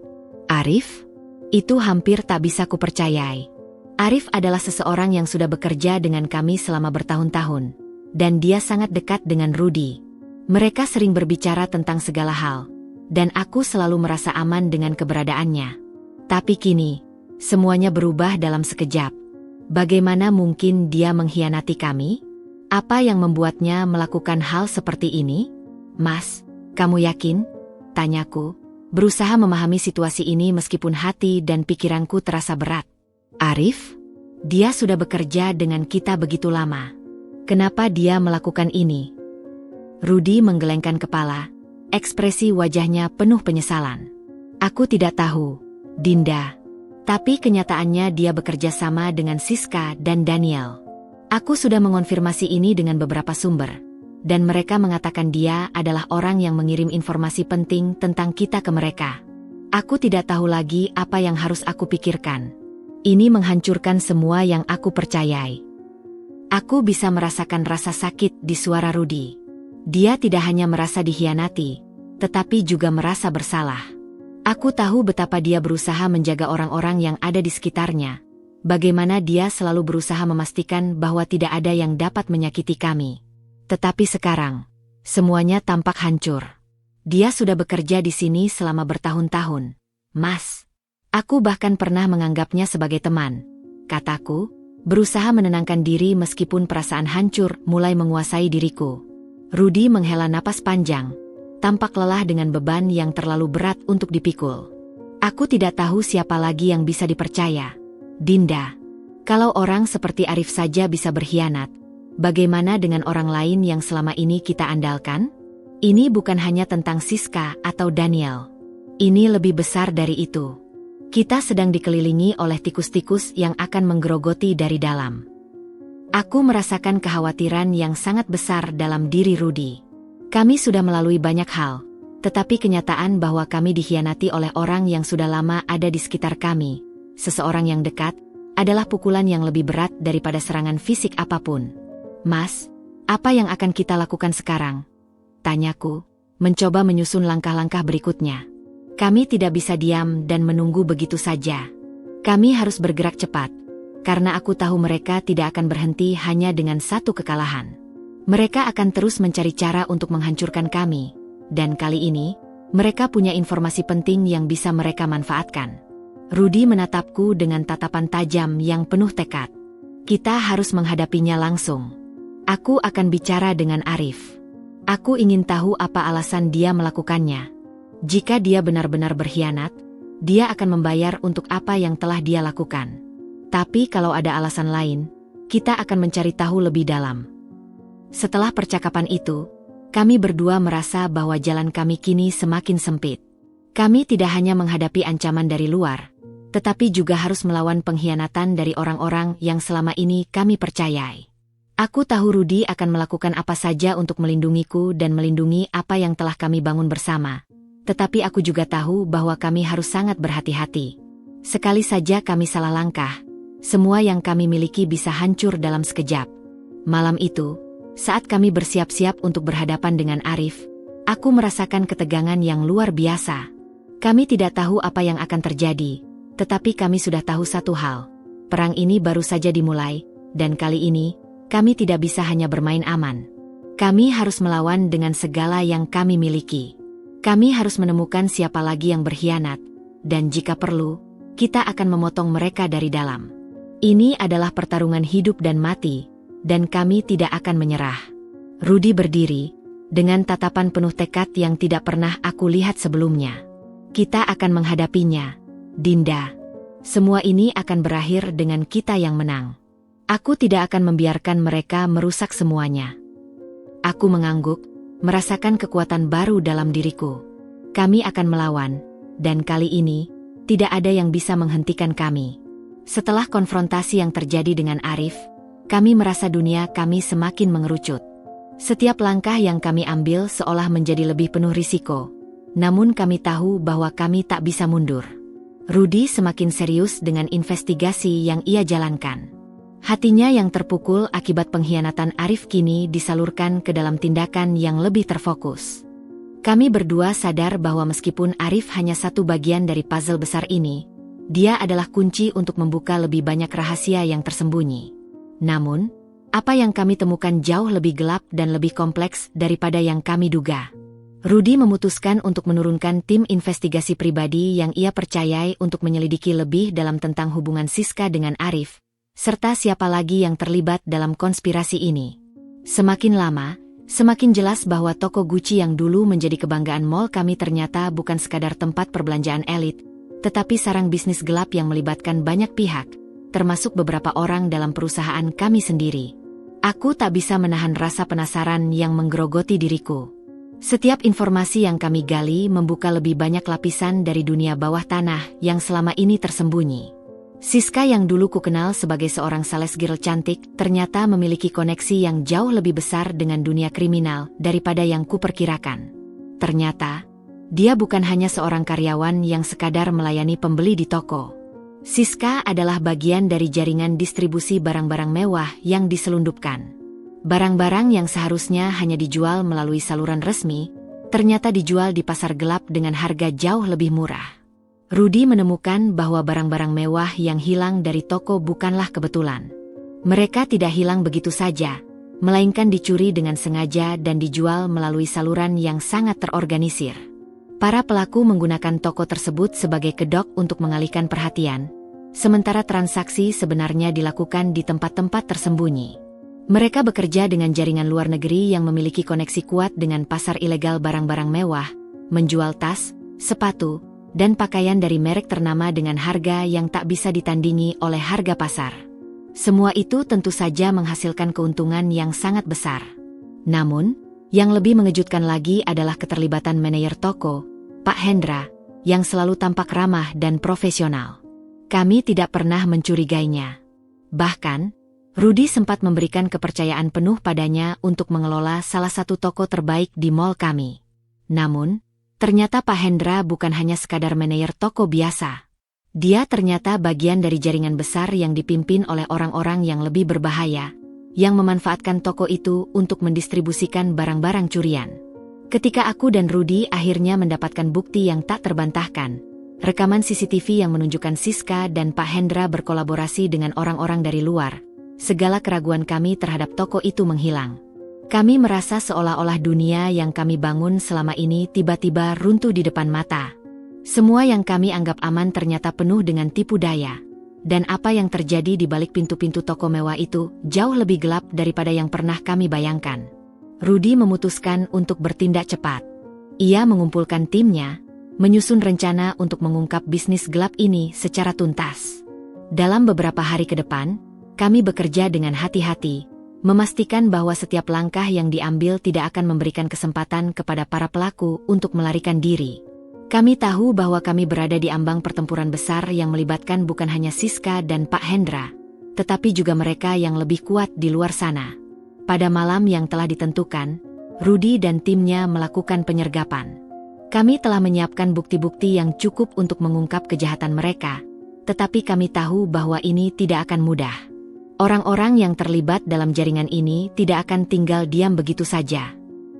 Arif? Itu hampir tak bisa kupercayai. Arif adalah seseorang yang sudah bekerja dengan kami selama bertahun-tahun, dan dia sangat dekat dengan Rudy. Mereka sering berbicara tentang segala hal, dan aku selalu merasa aman dengan keberadaannya. Tapi kini, semuanya berubah dalam sekejap. Bagaimana mungkin dia mengkhianati kami? Apa yang membuatnya melakukan hal seperti ini? "Mas, kamu yakin?" tanyaku, berusaha memahami situasi ini meskipun hati dan pikiranku terasa berat. "Arif? Dia sudah bekerja dengan kita begitu lama. Kenapa dia melakukan ini?" Rudy menggelengkan kepala, ekspresi wajahnya penuh penyesalan. "Aku tidak tahu, Dinda. Tapi kenyataannya dia bekerja sama dengan Siska dan Daniel. Aku sudah mengonfirmasi ini dengan beberapa sumber, dan mereka mengatakan dia adalah orang yang mengirim informasi penting tentang kita ke mereka. Aku tidak tahu lagi apa yang harus aku pikirkan. Ini menghancurkan semua yang aku percayai." Aku bisa merasakan rasa sakit di suara Rudy. Dia tidak hanya merasa dikhianati, tetapi juga merasa bersalah. Aku tahu betapa dia berusaha menjaga orang-orang yang ada di sekitarnya. Bagaimana dia selalu berusaha memastikan bahwa tidak ada yang dapat menyakiti kami. Tetapi sekarang, semuanya tampak hancur. Dia sudah bekerja di sini selama bertahun-tahun. "Mas, aku bahkan pernah menganggapnya sebagai teman," kataku, berusaha menenangkan diri meskipun perasaan hancur mulai menguasai diriku. Rudy menghela napas panjang, tampak lelah dengan beban yang terlalu berat untuk dipikul. "Aku tidak tahu siapa lagi yang bisa dipercaya, Dinda. Kalau orang seperti Arif saja bisa berkhianat, bagaimana dengan orang lain yang selama ini kita andalkan? Ini bukan hanya tentang Siska atau Daniel. Ini lebih besar dari itu. Kita sedang dikelilingi oleh tikus-tikus yang akan menggerogoti dari dalam." Aku merasakan kekhawatiran yang sangat besar dalam diri Rudy. Kami sudah melalui banyak hal, tetapi kenyataan bahwa kami dikhianati oleh orang yang sudah lama ada di sekitar kami, seseorang yang dekat, adalah pukulan yang lebih berat daripada serangan fisik apapun. "Mas, apa yang akan kita lakukan sekarang?" tanyaku, mencoba menyusun langkah-langkah berikutnya. Kami tidak bisa diam dan menunggu begitu saja. Kami harus bergerak cepat, karena aku tahu mereka tidak akan berhenti hanya dengan satu kekalahan. Mereka akan terus mencari cara untuk menghancurkan kami, dan kali ini, mereka punya informasi penting yang bisa mereka manfaatkan. Rudy menatapku dengan tatapan tajam yang penuh tekad. "Kita harus menghadapinya langsung. Aku akan bicara dengan Arif. Aku ingin tahu apa alasan dia melakukannya. Jika dia benar-benar berkhianat, dia akan membayar untuk apa yang telah dia lakukan. Tapi kalau ada alasan lain, kita akan mencari tahu lebih dalam." Setelah percakapan itu, Kami berdua merasa bahwa jalan kami kini semakin sempit. Kami tidak hanya menghadapi ancaman dari luar, tetapi juga harus melawan pengkhianatan dari orang-orang yang selama ini kami percayai. Aku tahu Rudy akan melakukan apa saja untuk melindungiku dan melindungi apa yang telah kami bangun bersama. Tetapi aku juga tahu bahwa kami harus sangat berhati-hati. Sekali saja kami salah langkah, semua yang kami miliki bisa hancur dalam sekejap. Malam itu, saat kami bersiap-siap untuk berhadapan dengan Arif, aku merasakan ketegangan yang luar biasa. Kami tidak tahu apa yang akan terjadi, tetapi kami sudah tahu satu hal. Perang ini baru saja dimulai, dan kali ini, kami tidak bisa hanya bermain aman. Kami harus melawan dengan segala yang kami miliki. Kami harus menemukan siapa lagi yang berkhianat, dan jika perlu, kita akan memotong mereka dari dalam. Ini adalah pertarungan hidup dan mati, dan kami tidak akan menyerah. Rudy berdiri, dengan tatapan penuh tekad yang tidak pernah aku lihat sebelumnya. Kita akan menghadapinya, Dinda. Semua ini akan berakhir dengan kita yang menang. Aku tidak akan membiarkan mereka merusak semuanya. Aku mengangguk, merasakan kekuatan baru dalam diriku. Kami akan melawan, dan kali ini, tidak ada yang bisa menghentikan kami. Setelah konfrontasi yang terjadi dengan Arif, kami merasa dunia kami semakin mengerucut. Setiap langkah yang kami ambil seolah menjadi lebih penuh risiko. Namun kami tahu bahwa kami tak bisa mundur. Rudy semakin serius dengan investigasi yang ia jalankan. Hatinya yang terpukul akibat pengkhianatan Arif kini disalurkan ke dalam tindakan yang lebih terfokus. Kami berdua sadar bahwa meskipun Arif hanya satu bagian dari puzzle besar ini, dia adalah kunci untuk membuka lebih banyak rahasia yang tersembunyi. Namun, apa yang kami temukan jauh lebih gelap dan lebih kompleks daripada yang kami duga. Rudy memutuskan untuk menurunkan tim investigasi pribadi yang ia percayai untuk menyelidiki lebih dalam tentang hubungan Siska dengan Arif, serta siapa lagi yang terlibat dalam konspirasi ini. Semakin lama, semakin jelas bahwa toko Gucci yang dulu menjadi kebanggaan mall kami ternyata bukan sekadar tempat perbelanjaan elit, tetapi sarang bisnis gelap yang melibatkan banyak pihak, termasuk beberapa orang dalam perusahaan kami sendiri. Aku tak bisa menahan rasa penasaran yang menggerogoti diriku. Setiap informasi yang kami gali membuka lebih banyak lapisan dari dunia bawah tanah yang selama ini tersembunyi. Siska yang dulu kukenal sebagai seorang sales girl cantik ternyata memiliki koneksi yang jauh lebih besar dengan dunia kriminal daripada yang kuperkirakan. Ternyata, dia bukan hanya seorang karyawan yang sekadar melayani pembeli di toko. Siska adalah bagian dari jaringan distribusi barang-barang mewah yang diselundupkan. Barang-barang yang seharusnya hanya dijual melalui saluran resmi, ternyata dijual di pasar gelap dengan harga jauh lebih murah. Rudy menemukan bahwa barang-barang mewah yang hilang dari toko bukanlah kebetulan. Mereka tidak hilang begitu saja, melainkan dicuri dengan sengaja dan dijual melalui saluran yang sangat terorganisir. Para pelaku menggunakan toko tersebut sebagai kedok untuk mengalihkan perhatian, sementara transaksi sebenarnya dilakukan di tempat-tempat tersembunyi. Mereka bekerja dengan jaringan luar negeri yang memiliki koneksi kuat dengan pasar ilegal barang-barang mewah, menjual tas, sepatu, dan pakaian dari merek ternama dengan harga yang tak bisa ditandingi oleh harga pasar. Semua itu tentu saja menghasilkan keuntungan yang sangat besar. Namun, yang lebih mengejutkan lagi adalah keterlibatan manajer toko, Pak Hendra, yang selalu tampak ramah dan profesional. Kami tidak pernah mencurigainya. Bahkan, Rudy sempat memberikan kepercayaan penuh padanya untuk mengelola salah satu toko terbaik di mall kami. Namun, ternyata Pak Hendra bukan hanya sekadar manajer toko biasa. Dia ternyata bagian dari jaringan besar yang dipimpin oleh orang-orang yang lebih berbahaya, yang memanfaatkan toko itu untuk mendistribusikan barang-barang curian. Ketika aku dan Rudy akhirnya mendapatkan bukti yang tak terbantahkan, rekaman CCTV yang menunjukkan Siska dan Pak Hendra berkolaborasi dengan orang-orang dari luar, segala keraguan kami terhadap toko itu menghilang. Kami merasa seolah-olah dunia yang kami bangun selama ini tiba-tiba runtuh di depan mata. Semua yang kami anggap aman ternyata penuh dengan tipu daya. Dan apa yang terjadi di balik pintu-pintu toko mewah itu jauh lebih gelap daripada yang pernah kami bayangkan. Rudy memutuskan untuk bertindak cepat. Ia mengumpulkan timnya, menyusun rencana untuk mengungkap bisnis gelap ini secara tuntas. Dalam beberapa hari ke depan, kami bekerja dengan hati-hati, memastikan bahwa setiap langkah yang diambil tidak akan memberikan kesempatan kepada para pelaku untuk melarikan diri. Kami tahu bahwa kami berada di ambang pertempuran besar yang melibatkan bukan hanya Siska dan Pak Hendra, tetapi juga mereka yang lebih kuat di luar sana. Pada malam yang telah ditentukan, Rudy dan timnya melakukan penyergapan. Kami telah menyiapkan bukti-bukti yang cukup untuk mengungkap kejahatan mereka, tetapi kami tahu bahwa ini tidak akan mudah. Orang-orang yang terlibat dalam jaringan ini tidak akan tinggal diam begitu saja.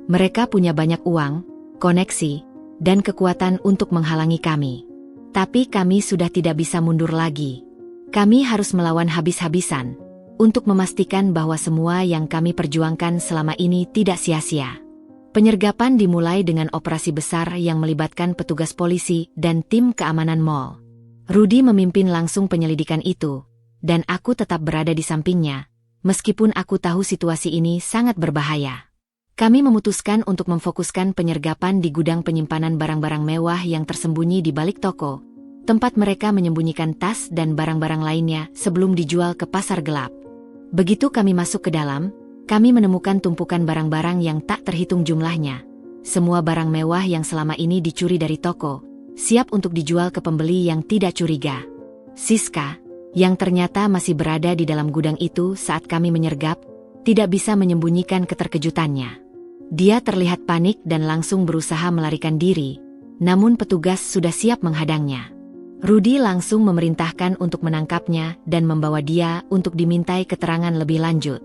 Mereka punya banyak uang, koneksi, dan kekuatan untuk menghalangi kami. Tapi kami sudah tidak bisa mundur lagi. Kami harus melawan habis-habisan, untuk memastikan bahwa semua yang kami perjuangkan selama ini tidak sia-sia. Penyergapan dimulai dengan operasi besar yang melibatkan petugas polisi dan tim keamanan mall. Rudy memimpin langsung penyelidikan itu, dan aku tetap berada di sampingnya, meskipun aku tahu situasi ini sangat berbahaya. Kami memutuskan untuk memfokuskan penyergapan di gudang penyimpanan barang-barang mewah yang tersembunyi di balik toko, tempat mereka menyembunyikan tas dan barang-barang lainnya sebelum dijual ke pasar gelap. Begitu kami masuk ke dalam, kami menemukan tumpukan barang-barang yang tak terhitung jumlahnya. Semua barang mewah yang selama ini dicuri dari toko, siap untuk dijual ke pembeli yang tidak curiga. Siska, yang ternyata masih berada di dalam gudang itu saat kami menyergap, tidak bisa menyembunyikan keterkejutannya. Dia terlihat panik dan langsung berusaha melarikan diri, namun petugas sudah siap menghadangnya. Rudy langsung memerintahkan untuk menangkapnya dan membawa dia untuk dimintai keterangan lebih lanjut.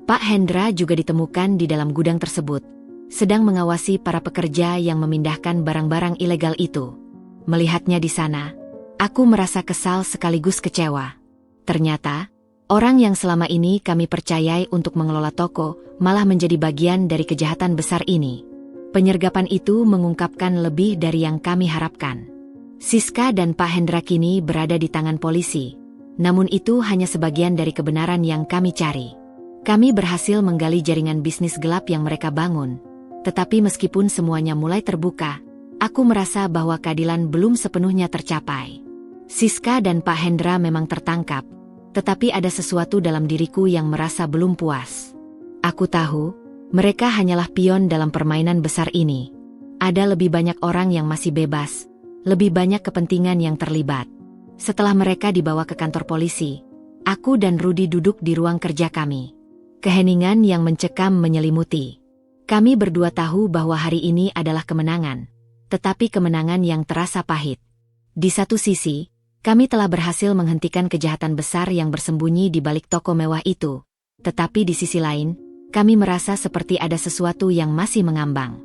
Pak Hendra juga ditemukan di dalam gudang tersebut, sedang mengawasi para pekerja yang memindahkan barang-barang ilegal itu. Melihatnya di sana, aku merasa kesal sekaligus kecewa. Ternyata, orang yang selama ini kami percayai untuk mengelola toko malah menjadi bagian dari kejahatan besar ini. Penyergapan itu mengungkapkan lebih dari yang kami harapkan. Siska dan Pak Hendra kini berada di tangan polisi, namun itu hanya sebagian dari kebenaran yang kami cari. Kami berhasil menggali jaringan bisnis gelap yang mereka bangun, tetapi meskipun semuanya mulai terbuka, aku merasa bahwa keadilan belum sepenuhnya tercapai. Siska dan Pak Hendra memang tertangkap, tetapi ada sesuatu dalam diriku yang merasa belum puas. Aku tahu, mereka hanyalah pion dalam permainan besar ini. Ada lebih banyak orang yang masih bebas, lebih banyak kepentingan yang terlibat. Setelah mereka dibawa ke kantor polisi, aku dan Rudy duduk di ruang kerja kami. Keheningan yang mencekam menyelimuti. Kami berdua tahu bahwa hari ini adalah kemenangan, tetapi kemenangan yang terasa pahit. Di satu sisi, kami telah berhasil menghentikan kejahatan besar yang bersembunyi di balik toko mewah itu. Tetapi di sisi lain, kami merasa seperti ada sesuatu yang masih mengambang.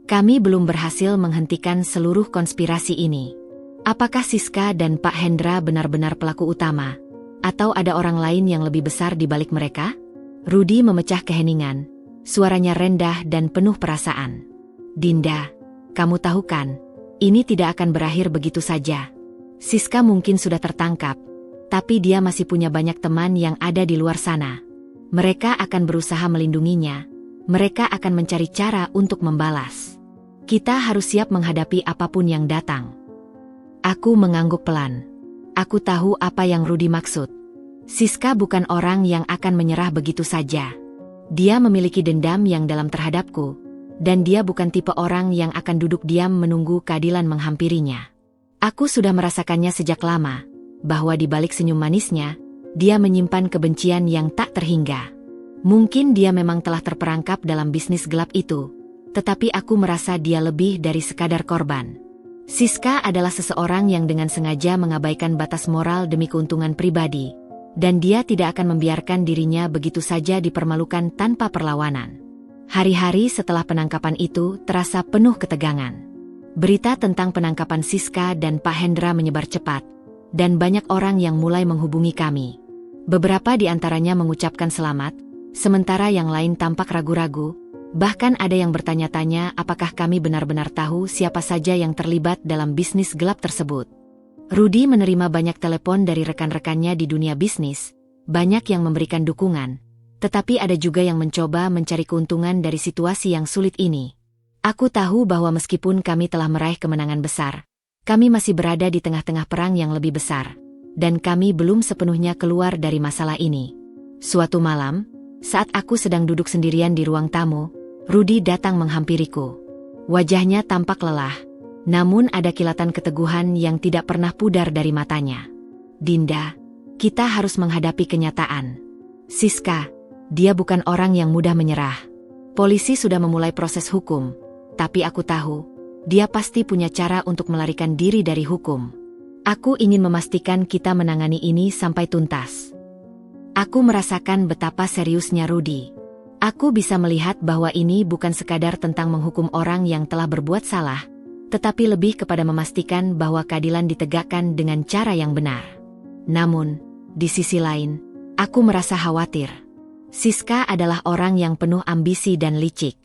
Kami belum berhasil menghentikan seluruh konspirasi ini. Apakah Siska dan Pak Hendra benar-benar pelaku utama? Atau ada orang lain yang lebih besar di balik mereka? Rudy memecah keheningan, suaranya rendah dan penuh perasaan. Dinda, kamu tahu kan, ini tidak akan berakhir begitu saja. Siska mungkin sudah tertangkap, tapi dia masih punya banyak teman yang ada di luar sana. Mereka akan berusaha melindunginya, mereka akan mencari cara untuk membalas. Kita harus siap menghadapi apapun yang datang. Aku mengangguk pelan. Aku tahu apa yang Rudy maksud. Siska bukan orang yang akan menyerah begitu saja. Dia memiliki dendam yang dalam terhadapku, dan dia bukan tipe orang yang akan duduk diam menunggu keadilan menghampirinya. Aku sudah merasakannya sejak lama, bahwa di balik senyum manisnya, dia menyimpan kebencian yang tak terhingga. Mungkin dia memang telah terperangkap dalam bisnis gelap itu, tetapi aku merasa dia lebih dari sekadar korban. Siska adalah seseorang yang dengan sengaja mengabaikan batas moral demi keuntungan pribadi, dan dia tidak akan membiarkan dirinya begitu saja dipermalukan tanpa perlawanan. Hari-hari setelah penangkapan itu terasa penuh ketegangan. Berita tentang penangkapan Siska dan Pak Hendra menyebar cepat, dan banyak orang yang mulai menghubungi kami. Beberapa di antaranya mengucapkan selamat, sementara yang lain tampak ragu-ragu, bahkan ada yang bertanya-tanya apakah kami benar-benar tahu siapa saja yang terlibat dalam bisnis gelap tersebut. Rudy menerima banyak telepon dari rekan-rekannya di dunia bisnis, banyak yang memberikan dukungan, tetapi ada juga yang mencoba mencari keuntungan dari situasi yang sulit ini. Aku tahu bahwa meskipun kami telah meraih kemenangan besar, kami masih berada di tengah-tengah perang yang lebih besar, dan kami belum sepenuhnya keluar dari masalah ini. Suatu malam, Saat aku sedang duduk sendirian di ruang tamu, Rudy datang menghampiriku. Wajahnya tampak lelah, namun ada kilatan keteguhan yang tidak pernah pudar dari matanya. Dinda, kita harus menghadapi kenyataan. Siska, dia bukan orang yang mudah menyerah. Polisi sudah memulai proses hukum, tapi aku tahu, dia pasti punya cara untuk melarikan diri dari hukum. Aku ingin memastikan kita menangani ini sampai tuntas. Aku merasakan betapa seriusnya Rudy. Aku bisa melihat bahwa ini bukan sekadar tentang menghukum orang yang telah berbuat salah, tetapi lebih kepada memastikan bahwa keadilan ditegakkan dengan cara yang benar. Namun, di sisi lain, aku merasa khawatir. Siska adalah orang yang penuh ambisi dan licik.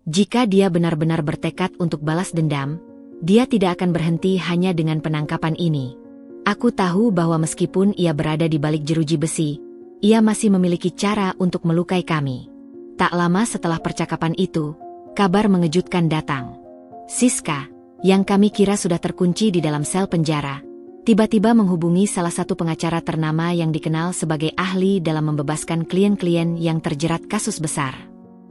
Jika dia benar-benar bertekad untuk balas dendam, dia tidak akan berhenti hanya dengan penangkapan ini. Aku tahu bahwa meskipun ia berada di balik jeruji besi, ia masih memiliki cara untuk melukai kami. Tak lama setelah percakapan itu, kabar mengejutkan datang. Siska, yang kami kira sudah terkunci di dalam sel penjara, tiba-tiba menghubungi salah satu pengacara ternama yang dikenal sebagai ahli dalam membebaskan klien-klien yang terjerat kasus besar.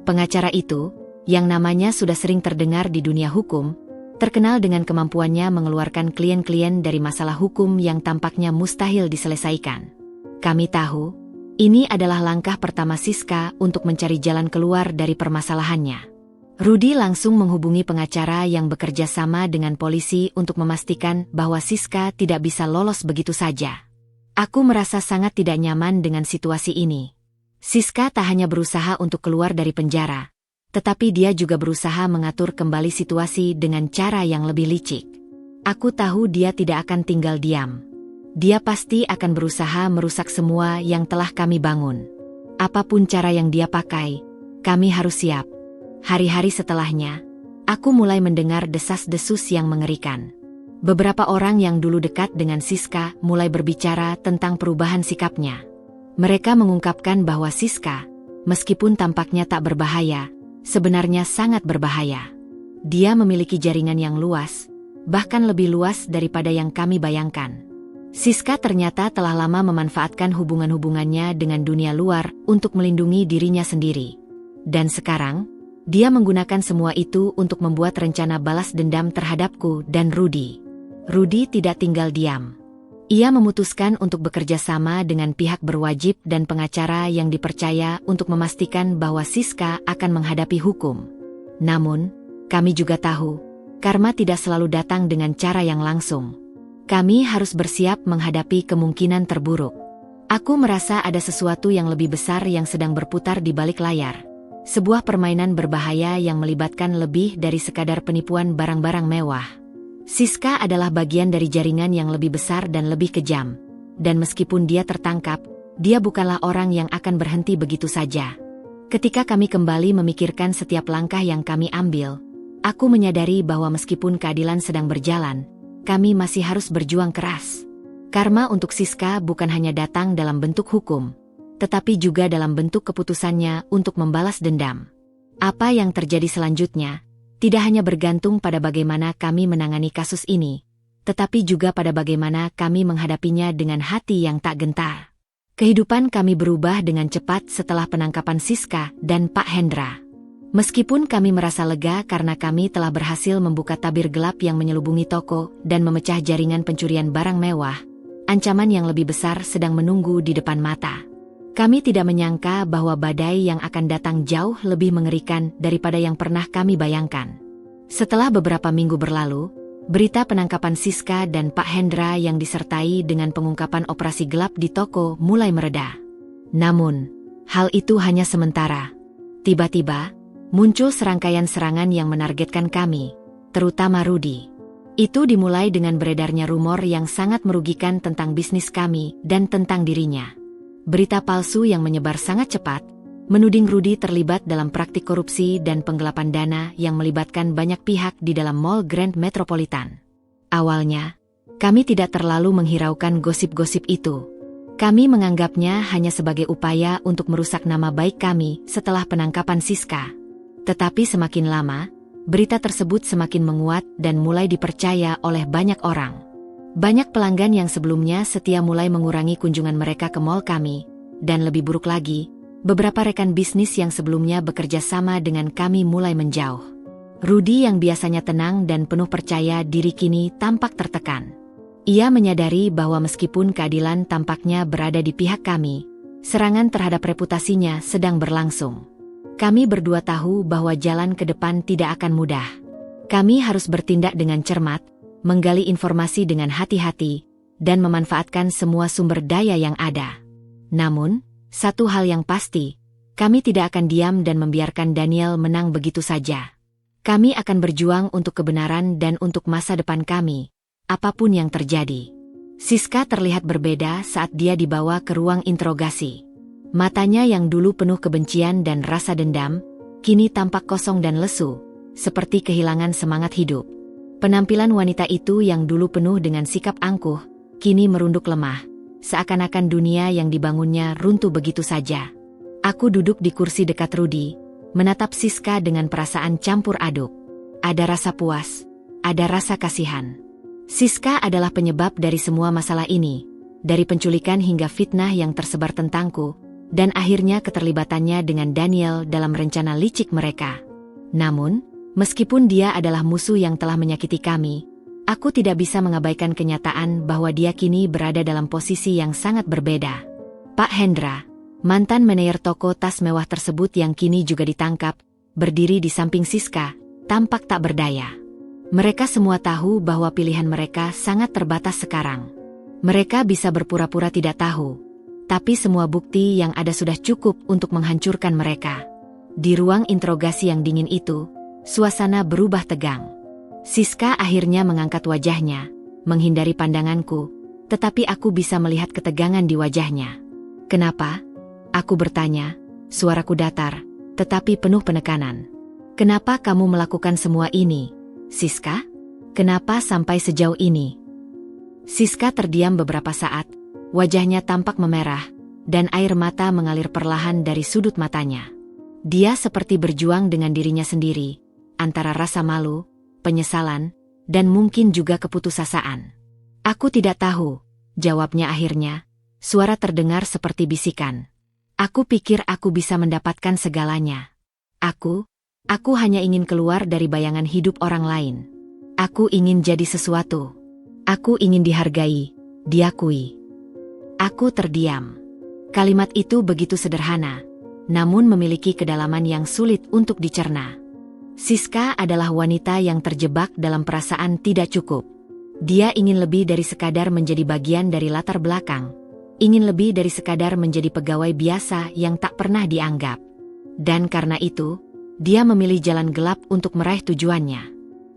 Pengacara itu, yang namanya sudah sering terdengar di dunia hukum, terkenal dengan kemampuannya mengeluarkan klien-klien dari masalah hukum yang tampaknya mustahil diselesaikan. Kami tahu, ini adalah langkah pertama Siska untuk mencari jalan keluar dari permasalahannya. Rudy langsung menghubungi pengacara yang bekerja sama dengan polisi untuk memastikan bahwa Siska tidak bisa lolos begitu saja. Aku merasa sangat tidak nyaman dengan situasi ini. Siska tak hanya berusaha untuk keluar dari penjara, tetapi dia juga berusaha mengatur kembali situasi dengan cara yang lebih licik. Aku tahu dia tidak akan tinggal diam. Dia pasti akan berusaha merusak semua yang telah kami bangun. Apapun cara yang dia pakai, kami harus siap. Hari-hari setelahnya, aku mulai mendengar desas-desus yang mengerikan. Beberapa orang yang dulu dekat dengan Siska mulai berbicara tentang perubahan sikapnya. Mereka mengungkapkan bahwa Siska, meskipun tampaknya tak berbahaya, sebenarnya sangat berbahaya. Dia memiliki jaringan yang luas, bahkan lebih luas daripada yang kami bayangkan. Siska ternyata telah lama memanfaatkan hubungan-hubungannya dengan dunia luar untuk melindungi dirinya sendiri. Dan sekarang, dia menggunakan semua itu untuk membuat rencana balas dendam terhadapku dan Rudy. Rudy tidak tinggal diam. Ia memutuskan untuk bekerja sama dengan pihak berwajib dan pengacara yang dipercaya untuk memastikan bahwa Siska akan menghadapi hukum. Namun, kami juga tahu, karma tidak selalu datang dengan cara yang langsung. Kami harus bersiap menghadapi kemungkinan terburuk. Aku merasa ada sesuatu yang lebih besar yang sedang berputar di balik layar. Sebuah permainan berbahaya yang melibatkan lebih dari sekadar penipuan barang-barang mewah. Siska adalah bagian dari jaringan yang lebih besar dan lebih kejam. Dan meskipun dia tertangkap, dia bukanlah orang yang akan berhenti begitu saja. Ketika kami kembali memikirkan setiap langkah yang kami ambil, aku menyadari bahwa meskipun keadilan sedang berjalan, kami masih harus berjuang keras. Karma untuk Siska bukan hanya datang dalam bentuk hukum, tetapi juga dalam bentuk keputusannya untuk membalas dendam. Apa yang terjadi selanjutnya, tidak hanya bergantung pada bagaimana kami menangani kasus ini, tetapi juga pada bagaimana kami menghadapinya dengan hati yang tak gentar. Kehidupan kami berubah dengan cepat setelah penangkapan Siska dan Pak Hendra. Meskipun kami merasa lega karena kami telah berhasil membuka tabir gelap yang menyelubungi toko dan memecah jaringan pencurian barang mewah, ancaman yang lebih besar sedang menunggu di depan mata. Kami tidak menyangka bahwa badai yang akan datang jauh lebih mengerikan daripada yang pernah kami bayangkan. Setelah beberapa minggu berlalu, berita penangkapan Siska dan Pak Hendra yang disertai dengan pengungkapan operasi gelap di toko mulai mereda. Namun, hal itu hanya sementara. Tiba-tiba, muncul serangkaian serangan yang menargetkan kami, terutama Rudy. Itu dimulai dengan beredarnya rumor yang sangat merugikan tentang bisnis kami dan tentang dirinya. Berita palsu yang menyebar sangat cepat, menuding Rudy terlibat dalam praktik korupsi dan penggelapan dana yang melibatkan banyak pihak di dalam Mall Grand Metropolitan. Awalnya, kami tidak terlalu menghiraukan gosip-gosip itu. Kami menganggapnya hanya sebagai upaya untuk merusak nama baik kami setelah penangkapan Siska. Tetapi semakin lama, berita tersebut semakin menguat dan mulai dipercaya oleh banyak orang. Banyak pelanggan yang sebelumnya setia mulai mengurangi kunjungan mereka ke mall kami, dan lebih buruk lagi, Beberapa rekan bisnis yang sebelumnya bekerja sama dengan kami mulai menjauh. Rudy yang biasanya tenang dan penuh percaya diri kini tampak tertekan. Ia menyadari bahwa meskipun keadilan tampaknya berada di pihak kami, serangan terhadap reputasinya sedang berlangsung. Kami berdua tahu bahwa jalan ke depan tidak akan mudah. Kami harus bertindak dengan cermat, menggali informasi dengan hati-hati, dan memanfaatkan semua sumber daya yang ada. Namun, satu hal yang pasti, kami tidak akan diam dan membiarkan Daniel menang begitu saja. Kami akan berjuang untuk kebenaran dan untuk masa depan kami, apapun yang terjadi. Siska terlihat berbeda saat dia dibawa ke ruang interogasi. Matanya yang dulu penuh kebencian dan rasa dendam, kini tampak kosong dan lesu, seperti kehilangan semangat hidup. Penampilan wanita itu yang dulu penuh dengan sikap angkuh, kini merunduk lemah, seakan-akan dunia yang dibangunnya runtuh begitu saja. Aku duduk di kursi dekat Rudy, menatap Siska dengan perasaan campur aduk. Ada rasa puas, ada rasa kasihan. Siska adalah penyebab dari semua masalah ini, dari penculikan hingga fitnah yang tersebar tentangku, dan akhirnya keterlibatannya dengan Daniel dalam rencana licik mereka. Namun, meskipun dia adalah musuh yang telah menyakiti kami, aku tidak bisa mengabaikan kenyataan bahwa dia kini berada dalam posisi yang sangat berbeda. Pak Hendra, mantan manajer toko tas mewah tersebut yang kini juga ditangkap, berdiri di samping Siska, tampak tak berdaya. Mereka semua tahu bahwa pilihan mereka sangat terbatas sekarang. Mereka bisa berpura-pura tidak tahu, tapi semua bukti yang ada sudah cukup untuk menghancurkan mereka. Di ruang interogasi yang dingin itu, suasana berubah tegang. Siska akhirnya mengangkat wajahnya, menghindari pandanganku, tetapi aku bisa melihat ketegangan di wajahnya. Kenapa? Aku bertanya, suaraku datar, tetapi penuh penekanan. Kenapa kamu melakukan semua ini, Siska? Kenapa sampai sejauh ini? Siska terdiam beberapa saat, wajahnya tampak memerah, dan air mata mengalir perlahan dari sudut matanya. Dia seperti berjuang dengan dirinya sendiri, antara rasa malu, penyesalan, dan mungkin juga keputusasaan. Aku tidak tahu, jawabnya akhirnya, suara terdengar seperti bisikan. Aku pikir aku bisa mendapatkan segalanya. Aku hanya ingin keluar dari bayangan hidup orang lain. Aku ingin jadi sesuatu. Aku ingin dihargai, diakui. Aku terdiam. Kalimat itu begitu sederhana, namun memiliki kedalaman yang sulit untuk dicerna. Siska adalah wanita yang terjebak dalam perasaan tidak cukup. Dia ingin lebih dari sekadar menjadi bagian dari latar belakang. Ingin lebih dari sekadar menjadi pegawai biasa yang tak pernah dianggap. Dan karena itu, dia memilih jalan gelap untuk meraih tujuannya.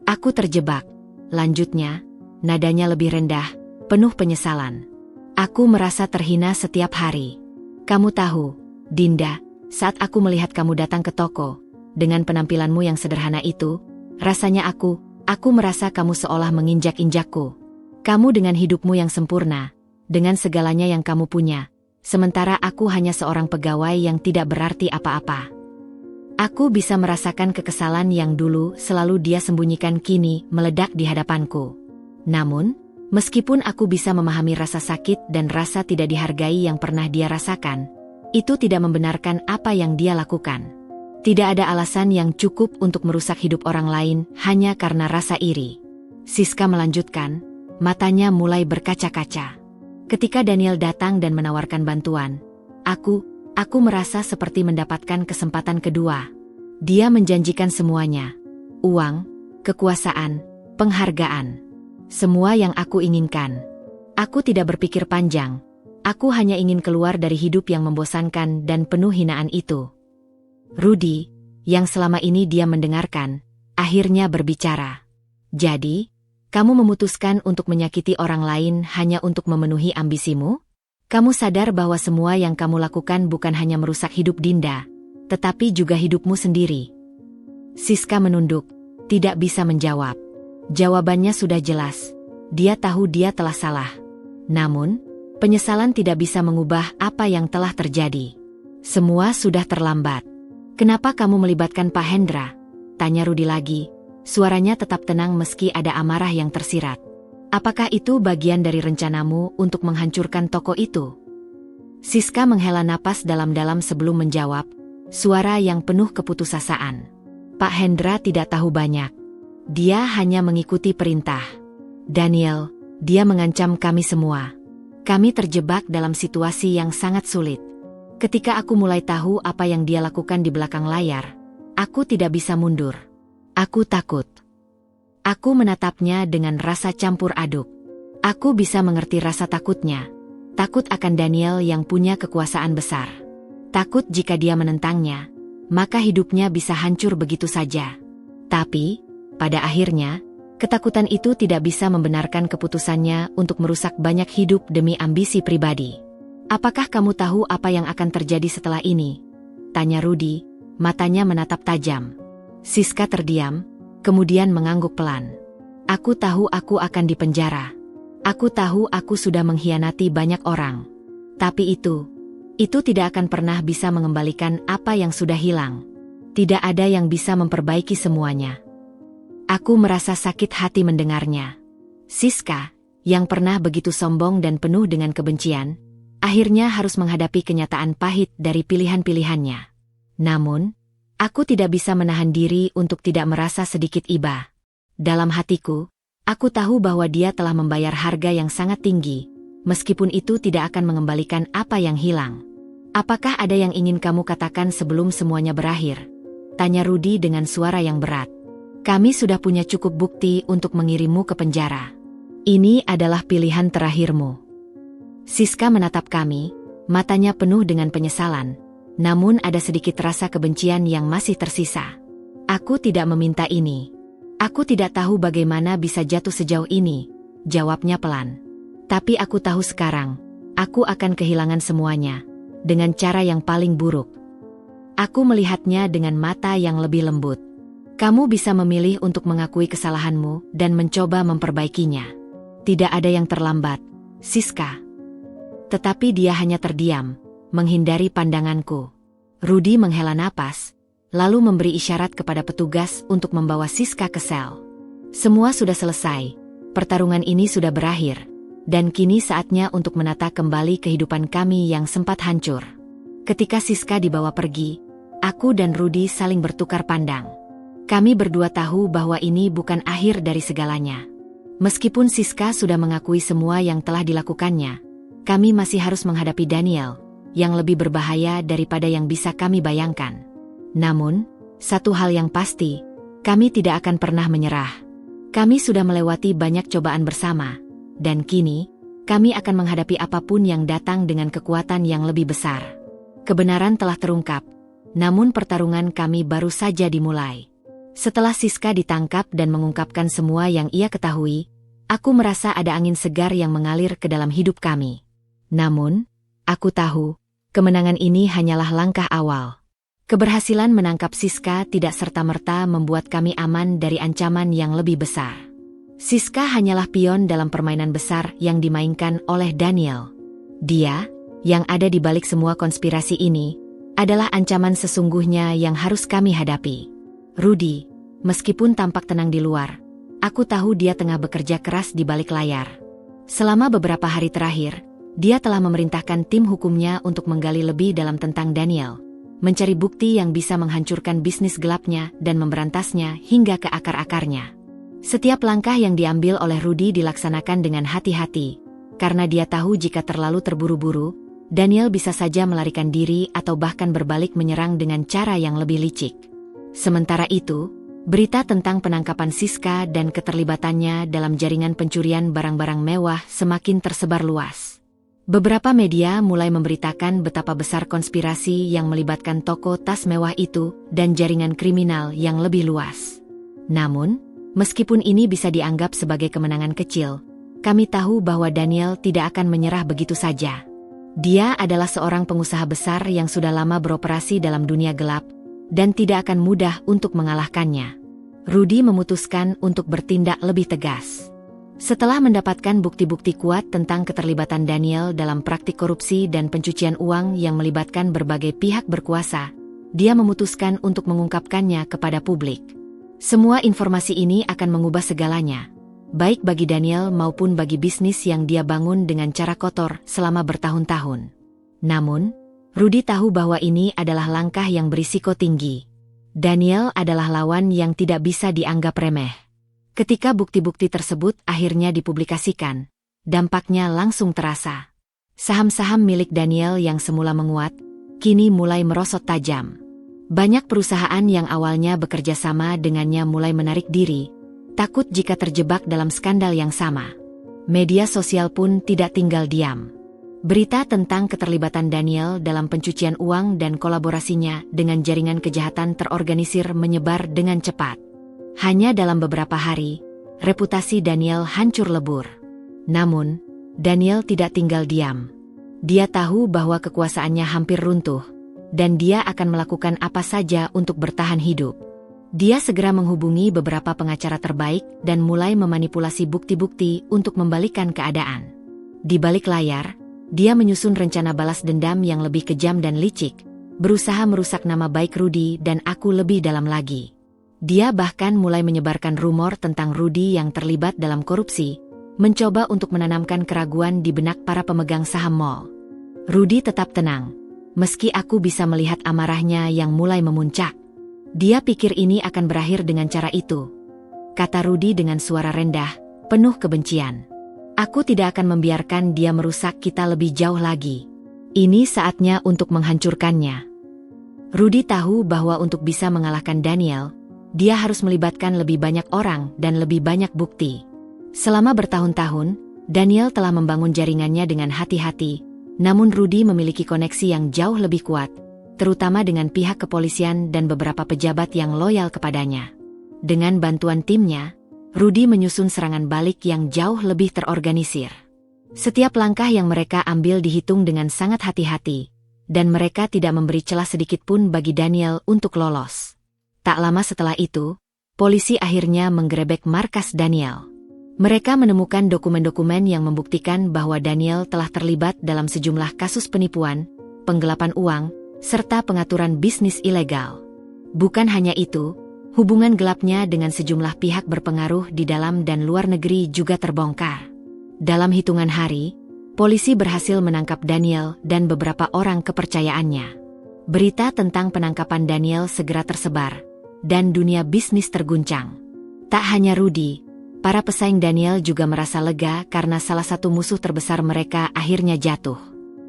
Aku terjebak. Lanjutnya, nadanya lebih rendah, penuh penyesalan. Aku merasa terhina setiap hari. Kamu tahu, Dinda, saat aku melihat kamu datang ke toko, dengan penampilanmu yang sederhana itu, rasanya aku merasa kamu seolah menginjak-injakku. Kamu dengan hidupmu yang sempurna, dengan segalanya yang kamu punya, sementara aku hanya seorang pegawai yang tidak berarti apa-apa. Aku bisa merasakan kekesalan yang dulu selalu dia sembunyikan kini meledak di hadapanku. Namun, meskipun aku bisa memahami rasa sakit dan rasa tidak dihargai yang pernah dia rasakan, itu tidak membenarkan apa yang dia lakukan. Tidak ada alasan yang cukup untuk merusak hidup orang lain hanya karena rasa iri. Siska melanjutkan, matanya mulai berkaca-kaca. Ketika Daniel datang dan menawarkan bantuan, aku merasa seperti mendapatkan kesempatan kedua. Dia menjanjikan semuanya. Uang, kekuasaan, penghargaan. Semua yang aku inginkan. Aku tidak berpikir panjang. Aku hanya ingin keluar dari hidup yang membosankan dan penuh hinaan itu. Rudy, yang selama ini dia mendengarkan, akhirnya berbicara. Jadi, kamu memutuskan untuk menyakiti orang lain hanya untuk memenuhi ambisimu? Kamu sadar bahwa semua yang kamu lakukan bukan hanya merusak hidup Dinda, tetapi juga hidupmu sendiri. Siska menunduk, tidak bisa menjawab. Jawabannya sudah jelas. Dia tahu dia telah salah. Namun, penyesalan tidak bisa mengubah apa yang telah terjadi. Semua sudah terlambat. Kenapa kamu melibatkan Pak Hendra? Tanya Rudy lagi. Suaranya tetap tenang meski ada amarah yang tersirat. Apakah itu bagian dari rencanamu untuk menghancurkan toko itu? Siska menghela napas dalam-dalam sebelum menjawab, suara yang penuh keputusasaan. Pak Hendra tidak tahu banyak. Dia hanya mengikuti perintah. Daniel, dia mengancam kami semua. Kami terjebak dalam situasi yang sangat sulit. Ketika aku mulai tahu apa yang dia lakukan di belakang layar, aku tidak bisa mundur. Aku takut. Aku menatapnya dengan rasa campur aduk. Aku bisa mengerti rasa takutnya. Takut akan Daniel yang punya kekuasaan besar. Takut jika dia menentangnya, maka hidupnya bisa hancur begitu saja. Tapi, pada akhirnya, ketakutan itu tidak bisa membenarkan keputusannya untuk merusak banyak hidup demi ambisi pribadi. Apakah kamu tahu apa yang akan terjadi setelah ini? Tanya Rudy, matanya menatap tajam. Siska terdiam, kemudian mengangguk pelan. Aku tahu aku akan dipenjara. Aku tahu aku sudah mengkhianati banyak orang. Tapi itu tidak akan pernah bisa mengembalikan apa yang sudah hilang. Tidak ada yang bisa memperbaiki semuanya. Aku merasa sakit hati mendengarnya. Siska, yang pernah begitu sombong dan penuh dengan kebencian, akhirnya harus menghadapi kenyataan pahit dari pilihan-pilihannya. Namun, aku tidak bisa menahan diri untuk tidak merasa sedikit iba. Dalam hatiku, aku tahu bahwa dia telah membayar harga yang sangat tinggi, meskipun itu tidak akan mengembalikan apa yang hilang. Apakah ada yang ingin kamu katakan sebelum semuanya berakhir? Tanya Rudy dengan suara yang berat. Kami sudah punya cukup bukti untuk mengirimmu ke penjara. Ini adalah pilihan terakhirmu. Siska menatap kami, matanya penuh dengan penyesalan, namun ada sedikit rasa kebencian yang masih tersisa. Aku tidak meminta ini. Aku tidak tahu bagaimana bisa jatuh sejauh ini, jawabnya pelan. Tapi aku tahu sekarang, aku akan kehilangan semuanya, dengan cara yang paling buruk. Aku melihatnya dengan mata yang lebih lembut. Kamu bisa memilih untuk mengakui kesalahanmu dan mencoba memperbaikinya. Tidak ada yang terlambat, Siska. Tetapi dia hanya terdiam, menghindari pandanganku. Rudy menghela napas, lalu memberi isyarat kepada petugas untuk membawa Siska ke sel. Semua sudah selesai, pertarungan ini sudah berakhir, dan kini saatnya untuk menata kembali kehidupan kami yang sempat hancur. Ketika Siska dibawa pergi, aku dan Rudy saling bertukar pandang. Kami berdua tahu bahwa ini bukan akhir dari segalanya. Meskipun Siska sudah mengakui semua yang telah dilakukannya, kami masih harus menghadapi Daniel, yang lebih berbahaya daripada yang bisa kami bayangkan. Namun, satu hal yang pasti, kami tidak akan pernah menyerah. Kami sudah melewati banyak cobaan bersama, dan kini, kami akan menghadapi apapun yang datang dengan kekuatan yang lebih besar. Kebenaran telah terungkap, namun pertarungan kami baru saja dimulai. Setelah Siska ditangkap dan mengungkapkan semua yang ia ketahui, aku merasa ada angin segar yang mengalir ke dalam hidup kami. Namun, aku tahu, kemenangan ini hanyalah langkah awal. Keberhasilan menangkap Siska tidak serta-merta membuat kami aman dari ancaman yang lebih besar. Siska hanyalah pion dalam permainan besar yang dimainkan oleh Daniel. Dia, yang ada di balik semua konspirasi ini, adalah ancaman sesungguhnya yang harus kami hadapi. Rudy, meskipun tampak tenang di luar, aku tahu dia tengah bekerja keras di balik layar. Selama beberapa hari terakhir, dia telah memerintahkan tim hukumnya untuk menggali lebih dalam tentang Daniel, mencari bukti yang bisa menghancurkan bisnis gelapnya dan memberantasnya hingga ke akar-akarnya. Setiap langkah yang diambil oleh Rudy dilaksanakan dengan hati-hati, karena dia tahu jika terlalu terburu-buru, Daniel bisa saja melarikan diri atau bahkan berbalik menyerang dengan cara yang lebih licik. Sementara itu, berita tentang penangkapan Siska dan keterlibatannya dalam jaringan pencurian barang-barang mewah semakin tersebar luas. Beberapa media mulai memberitakan betapa besar konspirasi yang melibatkan toko tas mewah itu dan jaringan kriminal yang lebih luas. Namun, meskipun ini bisa dianggap sebagai kemenangan kecil, kami tahu bahwa Daniel tidak akan menyerah begitu saja. Dia adalah seorang pengusaha besar yang sudah lama beroperasi dalam dunia gelap, dan tidak akan mudah untuk mengalahkannya. Rudy memutuskan untuk bertindak lebih tegas. Setelah mendapatkan bukti-bukti kuat tentang keterlibatan Daniel dalam praktik korupsi dan pencucian uang yang melibatkan berbagai pihak berkuasa, dia memutuskan untuk mengungkapkannya kepada publik. Semua informasi ini akan mengubah segalanya, baik bagi Daniel maupun bagi bisnis yang dia bangun dengan cara kotor selama bertahun-tahun. Namun, Rudy tahu bahwa ini adalah langkah yang berisiko tinggi. Daniel adalah lawan yang tidak bisa dianggap remeh. Ketika bukti-bukti tersebut akhirnya dipublikasikan, dampaknya langsung terasa. Saham-saham milik Daniel yang semula menguat, kini mulai merosot tajam. Banyak perusahaan yang awalnya bekerja sama dengannya mulai menarik diri, takut jika terjebak dalam skandal yang sama. Media sosial pun tidak tinggal diam. Berita tentang keterlibatan Daniel dalam pencucian uang dan kolaborasinya dengan jaringan kejahatan terorganisir menyebar dengan cepat. Hanya dalam beberapa hari, reputasi Daniel hancur lebur. Namun, Daniel tidak tinggal diam. Dia tahu bahwa kekuasaannya hampir runtuh, dan dia akan melakukan apa saja untuk bertahan hidup. Dia segera menghubungi beberapa pengacara terbaik dan mulai memanipulasi bukti-bukti untuk membalikkan keadaan. Di balik layar, dia menyusun rencana balas dendam yang lebih kejam dan licik, berusaha merusak nama baik Rudy dan aku lebih dalam lagi. Dia bahkan mulai menyebarkan rumor tentang Rudy yang terlibat dalam korupsi, mencoba untuk menanamkan keraguan di benak para pemegang saham mall. Rudy tetap tenang, meski aku bisa melihat amarahnya yang mulai memuncak. Dia pikir ini akan berakhir dengan cara itu, kata Rudy dengan suara rendah, penuh kebencian. Aku tidak akan membiarkan dia merusak kita lebih jauh lagi. Ini saatnya untuk menghancurkannya. Rudy tahu bahwa untuk bisa mengalahkan Daniel, dia harus melibatkan lebih banyak orang dan lebih banyak bukti. Selama bertahun-tahun, Daniel telah membangun jaringannya dengan hati-hati, namun Rudy memiliki koneksi yang jauh lebih kuat, terutama dengan pihak kepolisian dan beberapa pejabat yang loyal kepadanya. Dengan bantuan timnya, Rudy menyusun serangan balik yang jauh lebih terorganisir. Setiap langkah yang mereka ambil dihitung dengan sangat hati-hati, dan mereka tidak memberi celah sedikit pun bagi Daniel untuk lolos. Tak lama setelah itu, polisi akhirnya menggerebek markas Daniel. Mereka menemukan dokumen-dokumen yang membuktikan bahwa Daniel telah terlibat dalam sejumlah kasus penipuan, penggelapan uang, serta pengaturan bisnis ilegal. Bukan hanya itu, hubungan gelapnya dengan sejumlah pihak berpengaruh di dalam dan luar negeri juga terbongkar. Dalam hitungan hari, polisi berhasil menangkap Daniel dan beberapa orang kepercayaannya. Berita tentang penangkapan Daniel segera tersebar, dan dunia bisnis terguncang. Tak hanya Rudy, para pesaing Daniel juga merasa lega karena salah satu musuh terbesar mereka akhirnya jatuh.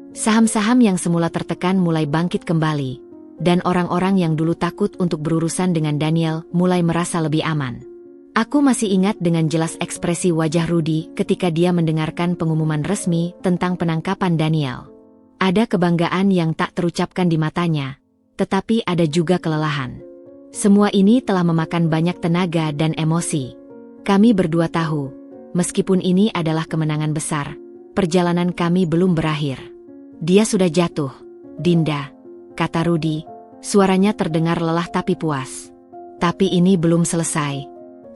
Saham-saham yang semula tertekan mulai bangkit kembali, dan orang-orang yang dulu takut untuk berurusan dengan Daniel mulai merasa lebih aman. Aku masih ingat dengan jelas ekspresi wajah Rudy ketika dia mendengarkan pengumuman resmi tentang penangkapan Daniel. Ada kebanggaan yang tak terucapkan di matanya, tetapi ada juga kelelahan. Semua ini telah memakan banyak tenaga dan emosi. Kami berdua tahu, meskipun ini adalah kemenangan besar, perjalanan kami belum berakhir. Dia sudah jatuh, Dinda, kata Rudy, suaranya terdengar lelah tapi puas. Tapi ini belum selesai.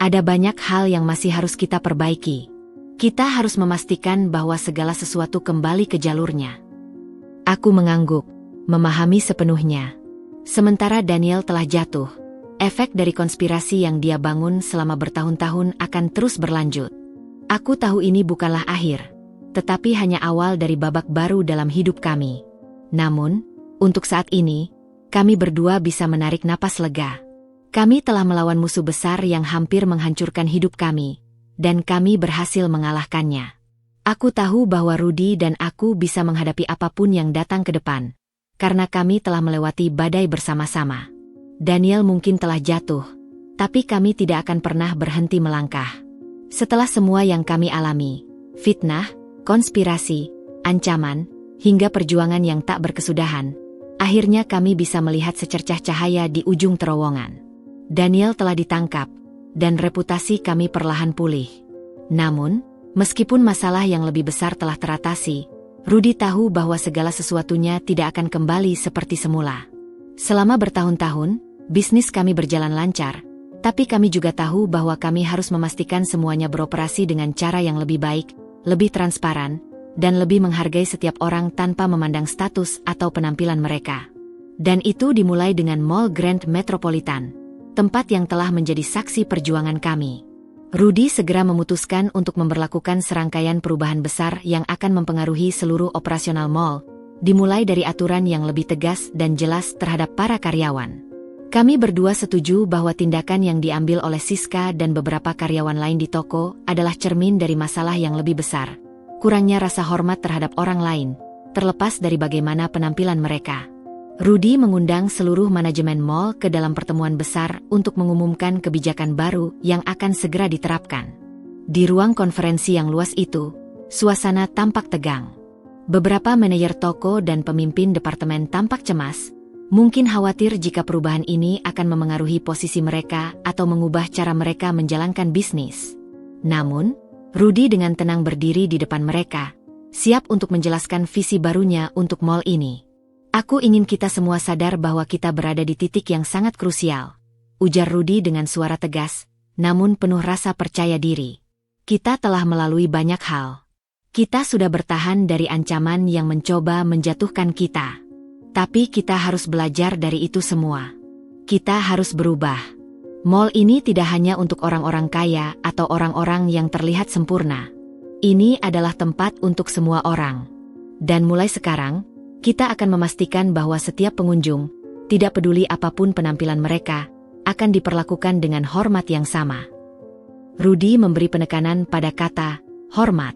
Ada banyak hal yang masih harus kita perbaiki. Kita harus memastikan bahwa segala sesuatu kembali ke jalurnya. Aku mengangguk, memahami sepenuhnya. Sementara Daniel telah jatuh, efek dari konspirasi yang dia bangun selama bertahun-tahun akan terus berlanjut. Aku tahu ini bukanlah akhir, tetapi hanya awal dari babak baru dalam hidup kami. Namun, untuk saat ini, kami berdua bisa menarik napas lega. Kami telah melawan musuh besar yang hampir menghancurkan hidup kami, dan kami berhasil mengalahkannya. Aku tahu bahwa Rudy dan aku bisa menghadapi apapun yang datang ke depan, karena kami telah melewati badai bersama-sama. Daniel mungkin telah jatuh, tapi kami tidak akan pernah berhenti melangkah. Setelah semua yang kami alami, fitnah, konspirasi, ancaman, hingga perjuangan yang tak berkesudahan, akhirnya kami bisa melihat secercah cahaya di ujung terowongan. Daniel telah ditangkap, dan reputasi kami perlahan pulih. Namun, meskipun masalah yang lebih besar telah teratasi, Rudy tahu bahwa segala sesuatunya tidak akan kembali seperti semula. Selama bertahun-tahun, bisnis kami berjalan lancar, tapi kami juga tahu bahwa kami harus memastikan semuanya beroperasi dengan cara yang lebih baik, lebih transparan, dan lebih menghargai setiap orang tanpa memandang status atau penampilan mereka. Dan itu dimulai dengan Mall Grand Metropolitan, tempat yang telah menjadi saksi perjuangan kami. Rudy segera memutuskan untuk memberlakukan serangkaian perubahan besar yang akan mempengaruhi seluruh operasional mall, dimulai dari aturan yang lebih tegas dan jelas terhadap para karyawan. Kami berdua setuju bahwa tindakan yang diambil oleh Siska dan beberapa karyawan lain di toko adalah cermin dari masalah yang lebih besar, kurangnya rasa hormat terhadap orang lain, terlepas dari bagaimana penampilan mereka. Rudy mengundang seluruh manajemen mall ke dalam pertemuan besar untuk mengumumkan kebijakan baru yang akan segera diterapkan. Di ruang konferensi yang luas itu, suasana tampak tegang. Beberapa manajer toko dan pemimpin departemen tampak cemas, mungkin khawatir jika perubahan ini akan memengaruhi posisi mereka atau mengubah cara mereka menjalankan bisnis. Namun, Rudy dengan tenang berdiri di depan mereka, siap untuk menjelaskan visi barunya untuk mall ini. Aku ingin kita semua sadar bahwa kita berada di titik yang sangat krusial, ujar Rudy dengan suara tegas, namun penuh rasa percaya diri. Kita telah melalui banyak hal. Kita sudah bertahan dari ancaman yang mencoba menjatuhkan kita. Tapi kita harus belajar dari itu semua. Kita harus berubah. Mall ini tidak hanya untuk orang-orang kaya atau orang-orang yang terlihat sempurna. Ini adalah tempat untuk semua orang. Dan mulai sekarang, kita akan memastikan bahwa setiap pengunjung, tidak peduli apapun penampilan mereka, akan diperlakukan dengan hormat yang sama. Rudy memberi penekanan pada kata, hormat.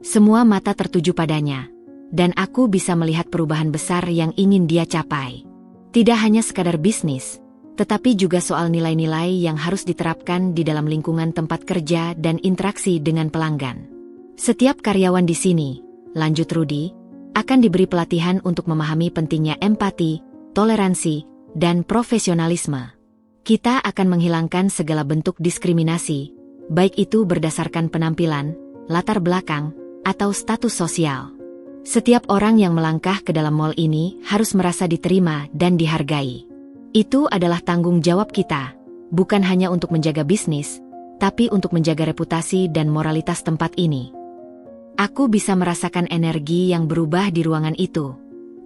Semua mata tertuju padanya. Dan aku bisa melihat perubahan besar yang ingin dia capai. Tidak hanya sekadar bisnis, tetapi juga soal nilai-nilai yang harus diterapkan di dalam lingkungan tempat kerja dan interaksi dengan pelanggan. Setiap karyawan di sini, lanjut Rudy, akan diberi pelatihan untuk memahami pentingnya empati, toleransi, dan profesionalisme. Kita akan menghilangkan segala bentuk diskriminasi, baik itu berdasarkan penampilan, latar belakang, atau status sosial. Setiap orang yang melangkah ke dalam mall ini harus merasa diterima dan dihargai. Itu adalah tanggung jawab kita, bukan hanya untuk menjaga bisnis, tapi untuk menjaga reputasi dan moralitas tempat ini. Aku bisa merasakan energi yang berubah di ruangan itu.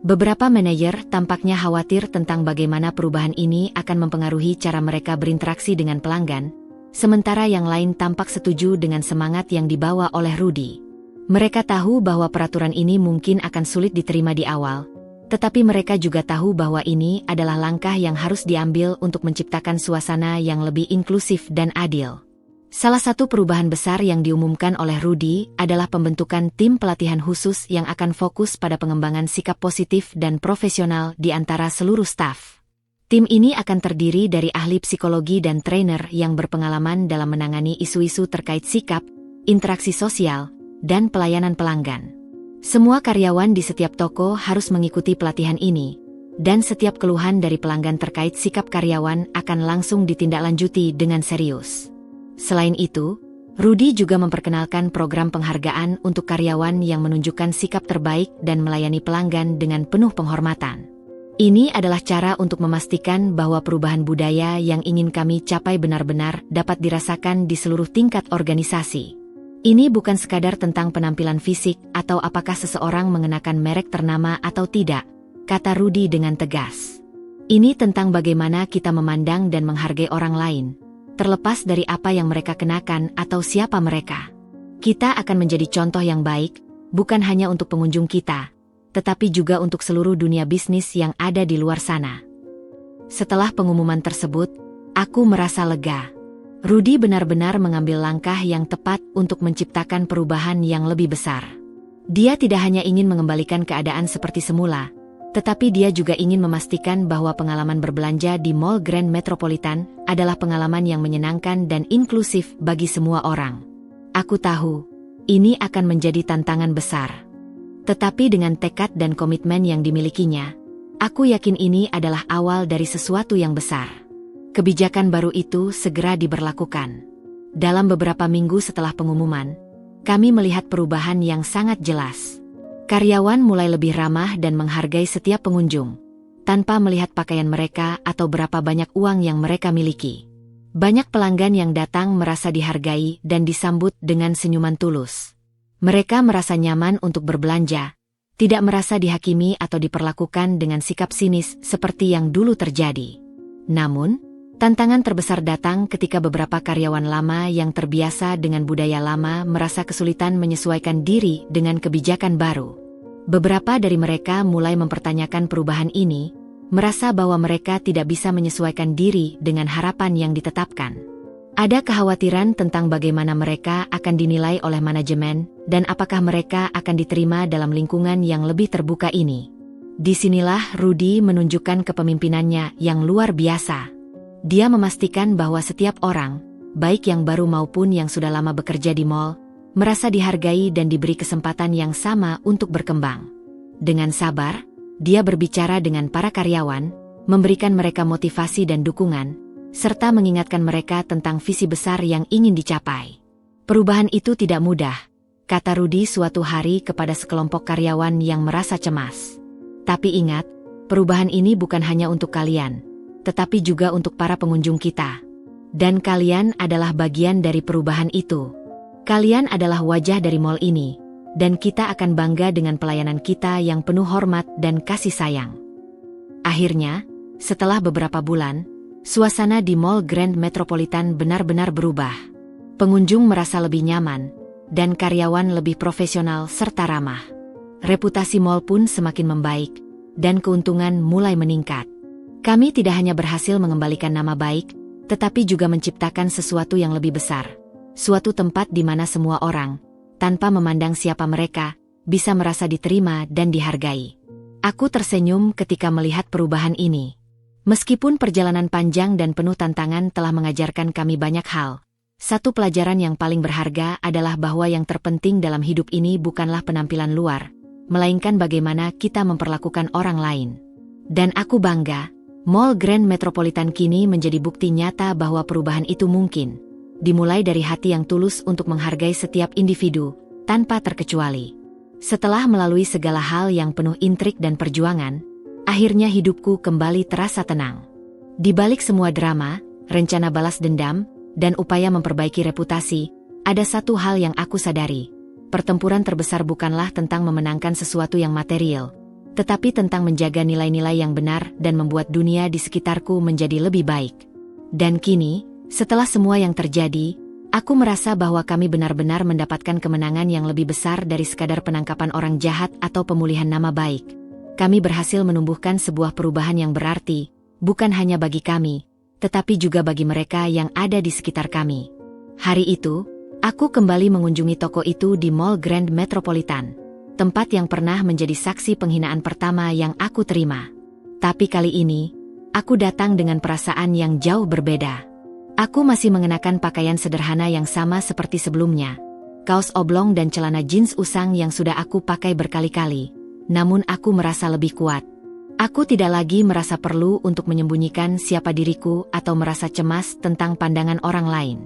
Beberapa manajer tampaknya khawatir tentang bagaimana perubahan ini akan mempengaruhi cara mereka berinteraksi dengan pelanggan, sementara yang lain tampak setuju dengan semangat yang dibawa oleh Rudy. Mereka tahu bahwa peraturan ini mungkin akan sulit diterima di awal, tetapi mereka juga tahu bahwa ini adalah langkah yang harus diambil untuk menciptakan suasana yang lebih inklusif dan adil. Salah satu perubahan besar yang diumumkan oleh Rudy adalah pembentukan tim pelatihan khusus yang akan fokus pada pengembangan sikap positif dan profesional di antara seluruh staf. Tim ini akan terdiri dari ahli psikologi dan trainer yang berpengalaman dalam menangani isu-isu terkait sikap, interaksi sosial, dan pelayanan pelanggan. Semua karyawan di setiap toko harus mengikuti pelatihan ini, dan setiap keluhan dari pelanggan terkait sikap karyawan akan langsung ditindaklanjuti dengan serius. Selain itu, Rudy juga memperkenalkan program penghargaan untuk karyawan yang menunjukkan sikap terbaik dan melayani pelanggan dengan penuh penghormatan. Ini adalah cara untuk memastikan bahwa perubahan budaya yang ingin kami capai benar-benar dapat dirasakan di seluruh tingkat organisasi. Ini bukan sekadar tentang penampilan fisik atau apakah seseorang mengenakan merek ternama atau tidak, kata Rudy dengan tegas. Ini tentang bagaimana kita memandang dan menghargai orang lain, terlepas dari apa yang mereka kenakan atau siapa mereka. Kita akan menjadi contoh yang baik, bukan hanya untuk pengunjung kita, tetapi juga untuk seluruh dunia bisnis yang ada di luar sana. Setelah pengumuman tersebut, aku merasa lega. Rudy benar-benar mengambil langkah yang tepat untuk menciptakan perubahan yang lebih besar. Dia tidak hanya ingin mengembalikan keadaan seperti semula, tetapi dia juga ingin memastikan bahwa pengalaman berbelanja di Mall Grand Metropolitan adalah pengalaman yang menyenangkan dan inklusif bagi semua orang. Aku tahu, ini akan menjadi tantangan besar. Tetapi dengan tekad dan komitmen yang dimilikinya, aku yakin ini adalah awal dari sesuatu yang besar. Kebijakan baru itu segera diberlakukan. Dalam beberapa minggu setelah pengumuman, kami melihat perubahan yang sangat jelas. Karyawan mulai lebih ramah dan menghargai setiap pengunjung, tanpa melihat pakaian mereka atau berapa banyak uang yang mereka miliki. Banyak pelanggan yang datang merasa dihargai dan disambut dengan senyuman tulus. Mereka merasa nyaman untuk berbelanja, tidak merasa dihakimi atau diperlakukan dengan sikap sinis seperti yang dulu terjadi. Namun, tantangan terbesar datang ketika beberapa karyawan lama yang terbiasa dengan budaya lama merasa kesulitan menyesuaikan diri dengan kebijakan baru. Beberapa dari mereka mulai mempertanyakan perubahan ini, merasa bahwa mereka tidak bisa menyesuaikan diri dengan harapan yang ditetapkan. Ada kekhawatiran tentang bagaimana mereka akan dinilai oleh manajemen dan apakah mereka akan diterima dalam lingkungan yang lebih terbuka ini. Disinilah Rudy menunjukkan kepemimpinannya yang luar biasa. Dia memastikan bahwa setiap orang, baik yang baru maupun yang sudah lama bekerja di mall, merasa dihargai dan diberi kesempatan yang sama untuk berkembang. Dengan sabar, dia berbicara dengan para karyawan, memberikan mereka motivasi dan dukungan, serta mengingatkan mereka tentang visi besar yang ingin dicapai. Perubahan itu tidak mudah, kata Rudy suatu hari kepada sekelompok karyawan yang merasa cemas. Tapi ingat, perubahan ini bukan hanya untuk kalian, tetapi juga untuk para pengunjung kita. Dan kalian adalah bagian dari perubahan itu. Kalian adalah wajah dari mall ini, dan kita akan bangga dengan pelayanan kita yang penuh hormat dan kasih sayang. Akhirnya, setelah beberapa bulan, suasana di Mall Grand Metropolitan benar-benar berubah. Pengunjung merasa lebih nyaman, dan karyawan lebih profesional serta ramah. Reputasi mall pun semakin membaik, dan keuntungan mulai meningkat. Kami tidak hanya berhasil mengembalikan nama baik, tetapi juga menciptakan sesuatu yang lebih besar. Suatu tempat di mana semua orang, tanpa memandang siapa mereka, bisa merasa diterima dan dihargai. Aku tersenyum ketika melihat perubahan ini. Meskipun perjalanan panjang dan penuh tantangan telah mengajarkan kami banyak hal, satu pelajaran yang paling berharga adalah bahwa yang terpenting dalam hidup ini bukanlah penampilan luar, melainkan bagaimana kita memperlakukan orang lain. Dan aku bangga, Mall Grand Metropolitan kini menjadi bukti nyata bahwa perubahan itu mungkin. Dimulai dari hati yang tulus untuk menghargai setiap individu, tanpa terkecuali. Setelah melalui segala hal yang penuh intrik dan perjuangan, akhirnya hidupku kembali terasa tenang. Di balik semua drama, rencana balas dendam, dan upaya memperbaiki reputasi, ada satu hal yang aku sadari. Pertempuran terbesar bukanlah tentang memenangkan sesuatu yang material, tetapi tentang menjaga nilai-nilai yang benar dan membuat dunia di sekitarku menjadi lebih baik. Dan kini, setelah semua yang terjadi, aku merasa bahwa kami benar-benar mendapatkan kemenangan yang lebih besar dari sekadar penangkapan orang jahat atau pemulihan nama baik. Kami berhasil menumbuhkan sebuah perubahan yang berarti, bukan hanya bagi kami, tetapi juga bagi mereka yang ada di sekitar kami. Hari itu, aku kembali mengunjungi toko itu di Mall Grand Metropolitan, tempat yang pernah menjadi saksi penghinaan pertama yang aku terima. Tapi kali ini, aku datang dengan perasaan yang jauh berbeda. Aku masih mengenakan pakaian sederhana yang sama seperti sebelumnya, kaos oblong dan celana jeans usang yang sudah aku pakai berkali-kali, namun aku merasa lebih kuat. Aku tidak lagi merasa perlu untuk menyembunyikan siapa diriku atau merasa cemas tentang pandangan orang lain.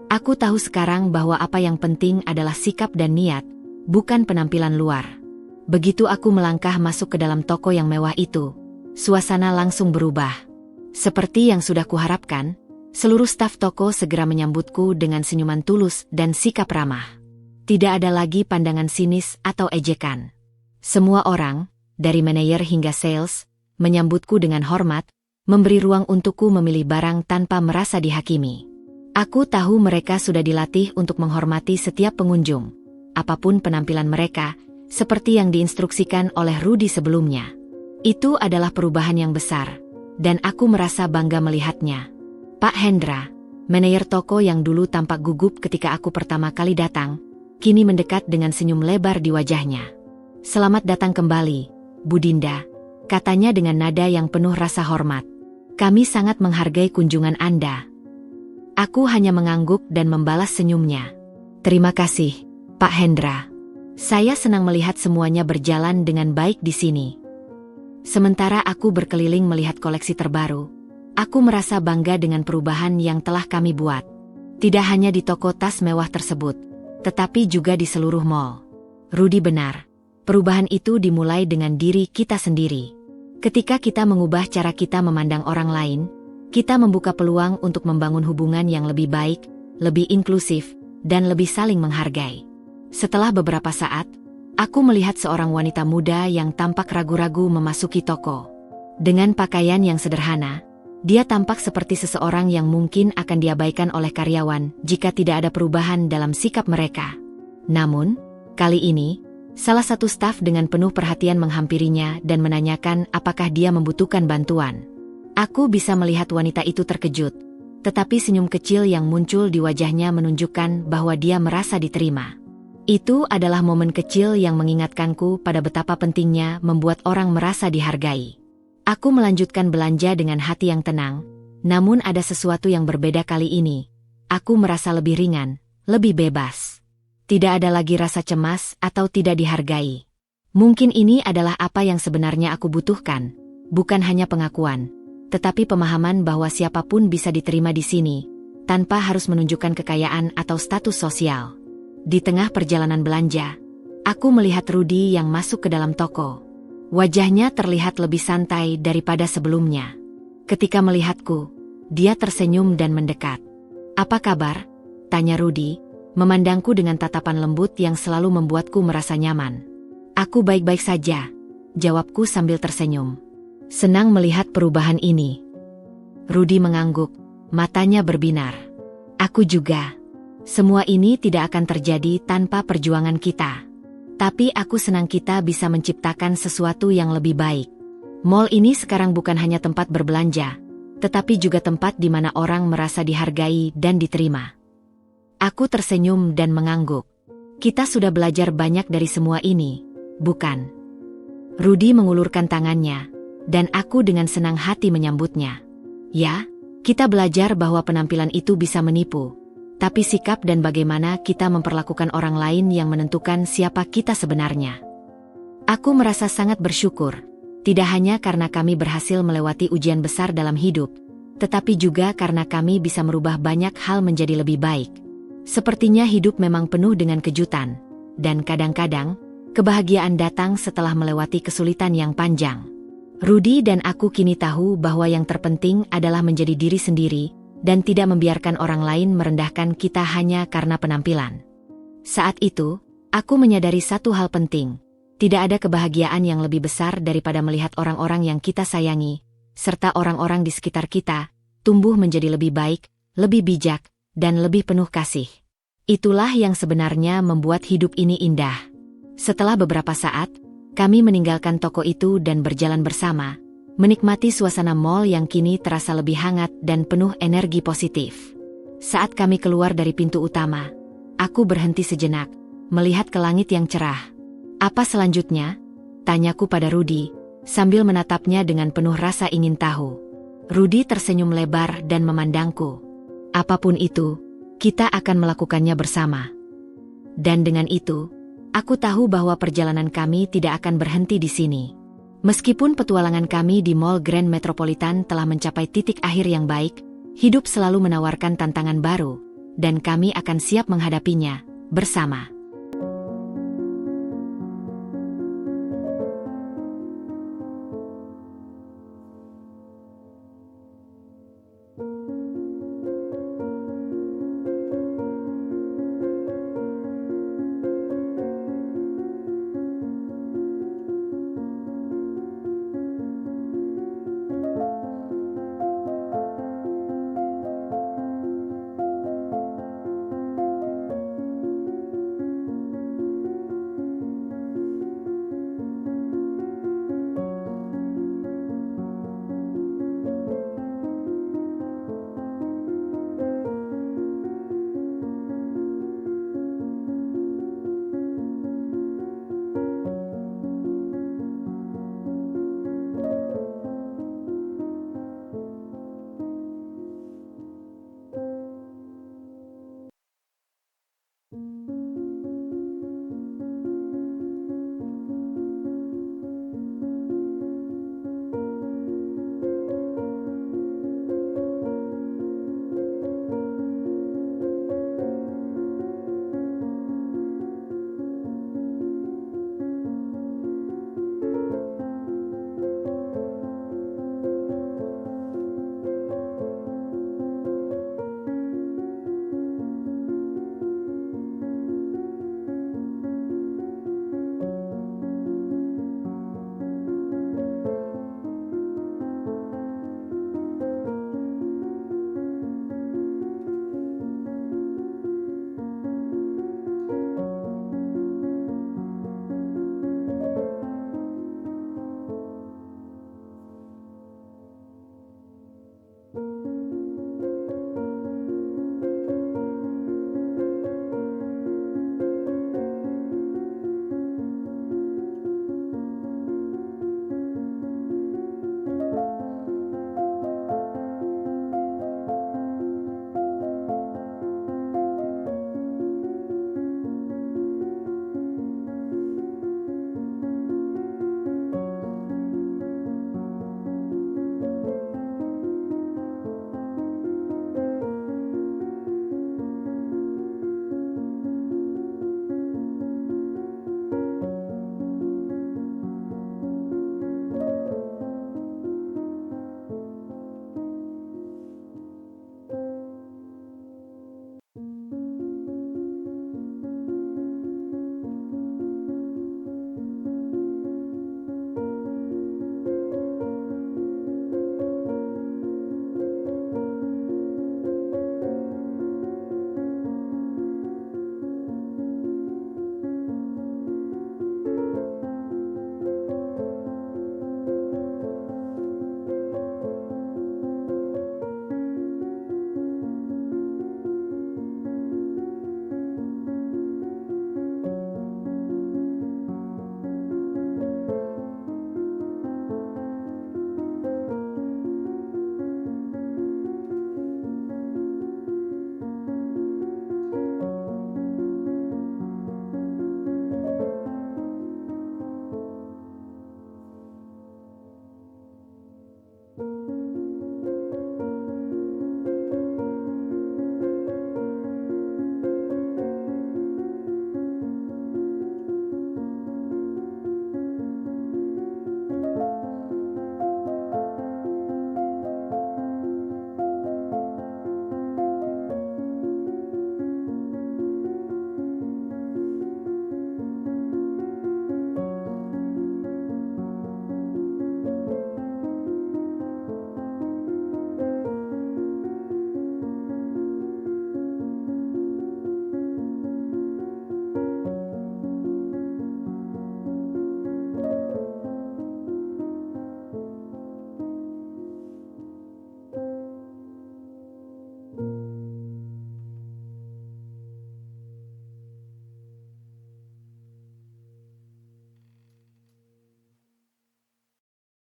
Aku tahu sekarang bahwa apa yang penting adalah sikap dan niat, bukan penampilan luar. Begitu aku melangkah masuk ke dalam toko yang mewah itu, suasana langsung berubah. Seperti yang sudah kuharapkan, seluruh staf toko segera menyambutku dengan senyuman tulus dan sikap ramah. Tidak ada lagi pandangan sinis atau ejekan. Semua orang, dari manajer hingga sales, menyambutku dengan hormat, memberi ruang untukku memilih barang tanpa merasa dihakimi. Aku tahu mereka sudah dilatih untuk menghormati setiap pengunjung, apapun penampilan mereka, seperti yang diinstruksikan oleh Rudy sebelumnya. Itu adalah perubahan yang besar, dan aku merasa bangga melihatnya. Pak Hendra, manajer toko yang dulu tampak gugup ketika aku pertama kali datang, kini mendekat dengan senyum lebar di wajahnya. "Selamat datang kembali, Bu Dinda," katanya dengan nada yang penuh rasa hormat. "Kami sangat menghargai kunjungan Anda." Aku hanya mengangguk dan membalas senyumnya. "Terima kasih, Pak Hendra. Saya senang melihat semuanya berjalan dengan baik di sini." Sementara aku berkeliling melihat koleksi terbaru, aku merasa bangga dengan perubahan yang telah kami buat. Tidak hanya di toko tas mewah tersebut, tetapi juga di seluruh mall. Rudy benar, perubahan itu dimulai dengan diri kita sendiri. Ketika kita mengubah cara kita memandang orang lain, kita membuka peluang untuk membangun hubungan yang lebih baik, lebih inklusif, dan lebih saling menghargai. Setelah beberapa saat, aku melihat seorang wanita muda yang tampak ragu-ragu memasuki toko. Dengan pakaian yang sederhana, dia tampak seperti seseorang yang mungkin akan diabaikan oleh karyawan jika tidak ada perubahan dalam sikap mereka. Namun, kali ini, Salah satu staf dengan penuh perhatian menghampirinya dan menanyakan apakah dia membutuhkan bantuan. Aku bisa melihat wanita itu terkejut, tetapi senyum kecil yang muncul di wajahnya menunjukkan bahwa dia merasa diterima. Itu adalah momen kecil yang mengingatkanku pada betapa pentingnya membuat orang merasa dihargai. Aku melanjutkan belanja dengan hati yang tenang, namun ada sesuatu yang berbeda kali ini. Aku merasa lebih ringan, lebih bebas. Tidak ada lagi rasa cemas atau tidak dihargai. Mungkin ini adalah apa yang sebenarnya aku butuhkan, bukan hanya pengakuan, tetapi pemahaman bahwa siapapun bisa diterima di sini, tanpa harus menunjukkan kekayaan atau status sosial. Di tengah perjalanan belanja, aku melihat Rudy yang masuk ke dalam toko. Wajahnya terlihat lebih santai daripada sebelumnya. Ketika melihatku, dia tersenyum dan mendekat. "Apa kabar?" tanya Rudy, memandangku dengan tatapan lembut yang selalu membuatku merasa nyaman. "Aku baik-baik saja," jawabku sambil tersenyum. "Senang melihat perubahan ini." Rudy mengangguk, matanya berbinar. "Aku juga. Semua ini tidak akan terjadi tanpa perjuangan kita. Tapi aku senang kita bisa menciptakan sesuatu yang lebih baik. Mall ini sekarang bukan hanya tempat berbelanja, tetapi juga tempat di mana orang merasa dihargai dan diterima." Aku tersenyum dan mengangguk. "Kita sudah belajar banyak dari semua ini, bukan?" Rudy mengulurkan tangannya, dan aku dengan senang hati menyambutnya. "Ya, kita belajar bahwa penampilan itu bisa menipu, tapi sikap dan bagaimana kita memperlakukan orang lain yang menentukan siapa kita sebenarnya." Aku merasa sangat bersyukur, tidak hanya karena kami berhasil melewati ujian besar dalam hidup, tetapi juga karena kami bisa merubah banyak hal menjadi lebih baik. Sepertinya hidup memang penuh dengan kejutan, dan kadang-kadang, kebahagiaan datang setelah melewati kesulitan yang panjang. Rudy dan aku kini tahu bahwa yang terpenting adalah menjadi diri sendiri, dan tidak membiarkan orang lain merendahkan kita hanya karena penampilan. Saat itu, aku menyadari satu hal penting. Tidak ada kebahagiaan yang lebih besar daripada melihat orang-orang yang kita sayangi, serta orang-orang di sekitar kita, tumbuh menjadi lebih baik, lebih bijak, dan lebih penuh kasih. Itulah yang sebenarnya membuat hidup ini indah. Setelah beberapa saat, kami meninggalkan toko itu dan berjalan bersama, menikmati suasana mall yang kini terasa lebih hangat dan penuh energi positif. Saat kami keluar dari pintu utama, aku berhenti sejenak, melihat ke langit yang cerah. "Apa selanjutnya?" tanyaku pada Rudy, sambil menatapnya dengan penuh rasa ingin tahu. Rudy tersenyum lebar dan memandangku. "Apapun itu, kita akan melakukannya bersama." Dan dengan itu, aku tahu bahwa perjalanan kami tidak akan berhenti di sini. Meskipun petualangan kami di Mall Grand Metropolitan telah mencapai titik akhir yang baik, hidup selalu menawarkan tantangan baru, dan kami akan siap menghadapinya bersama.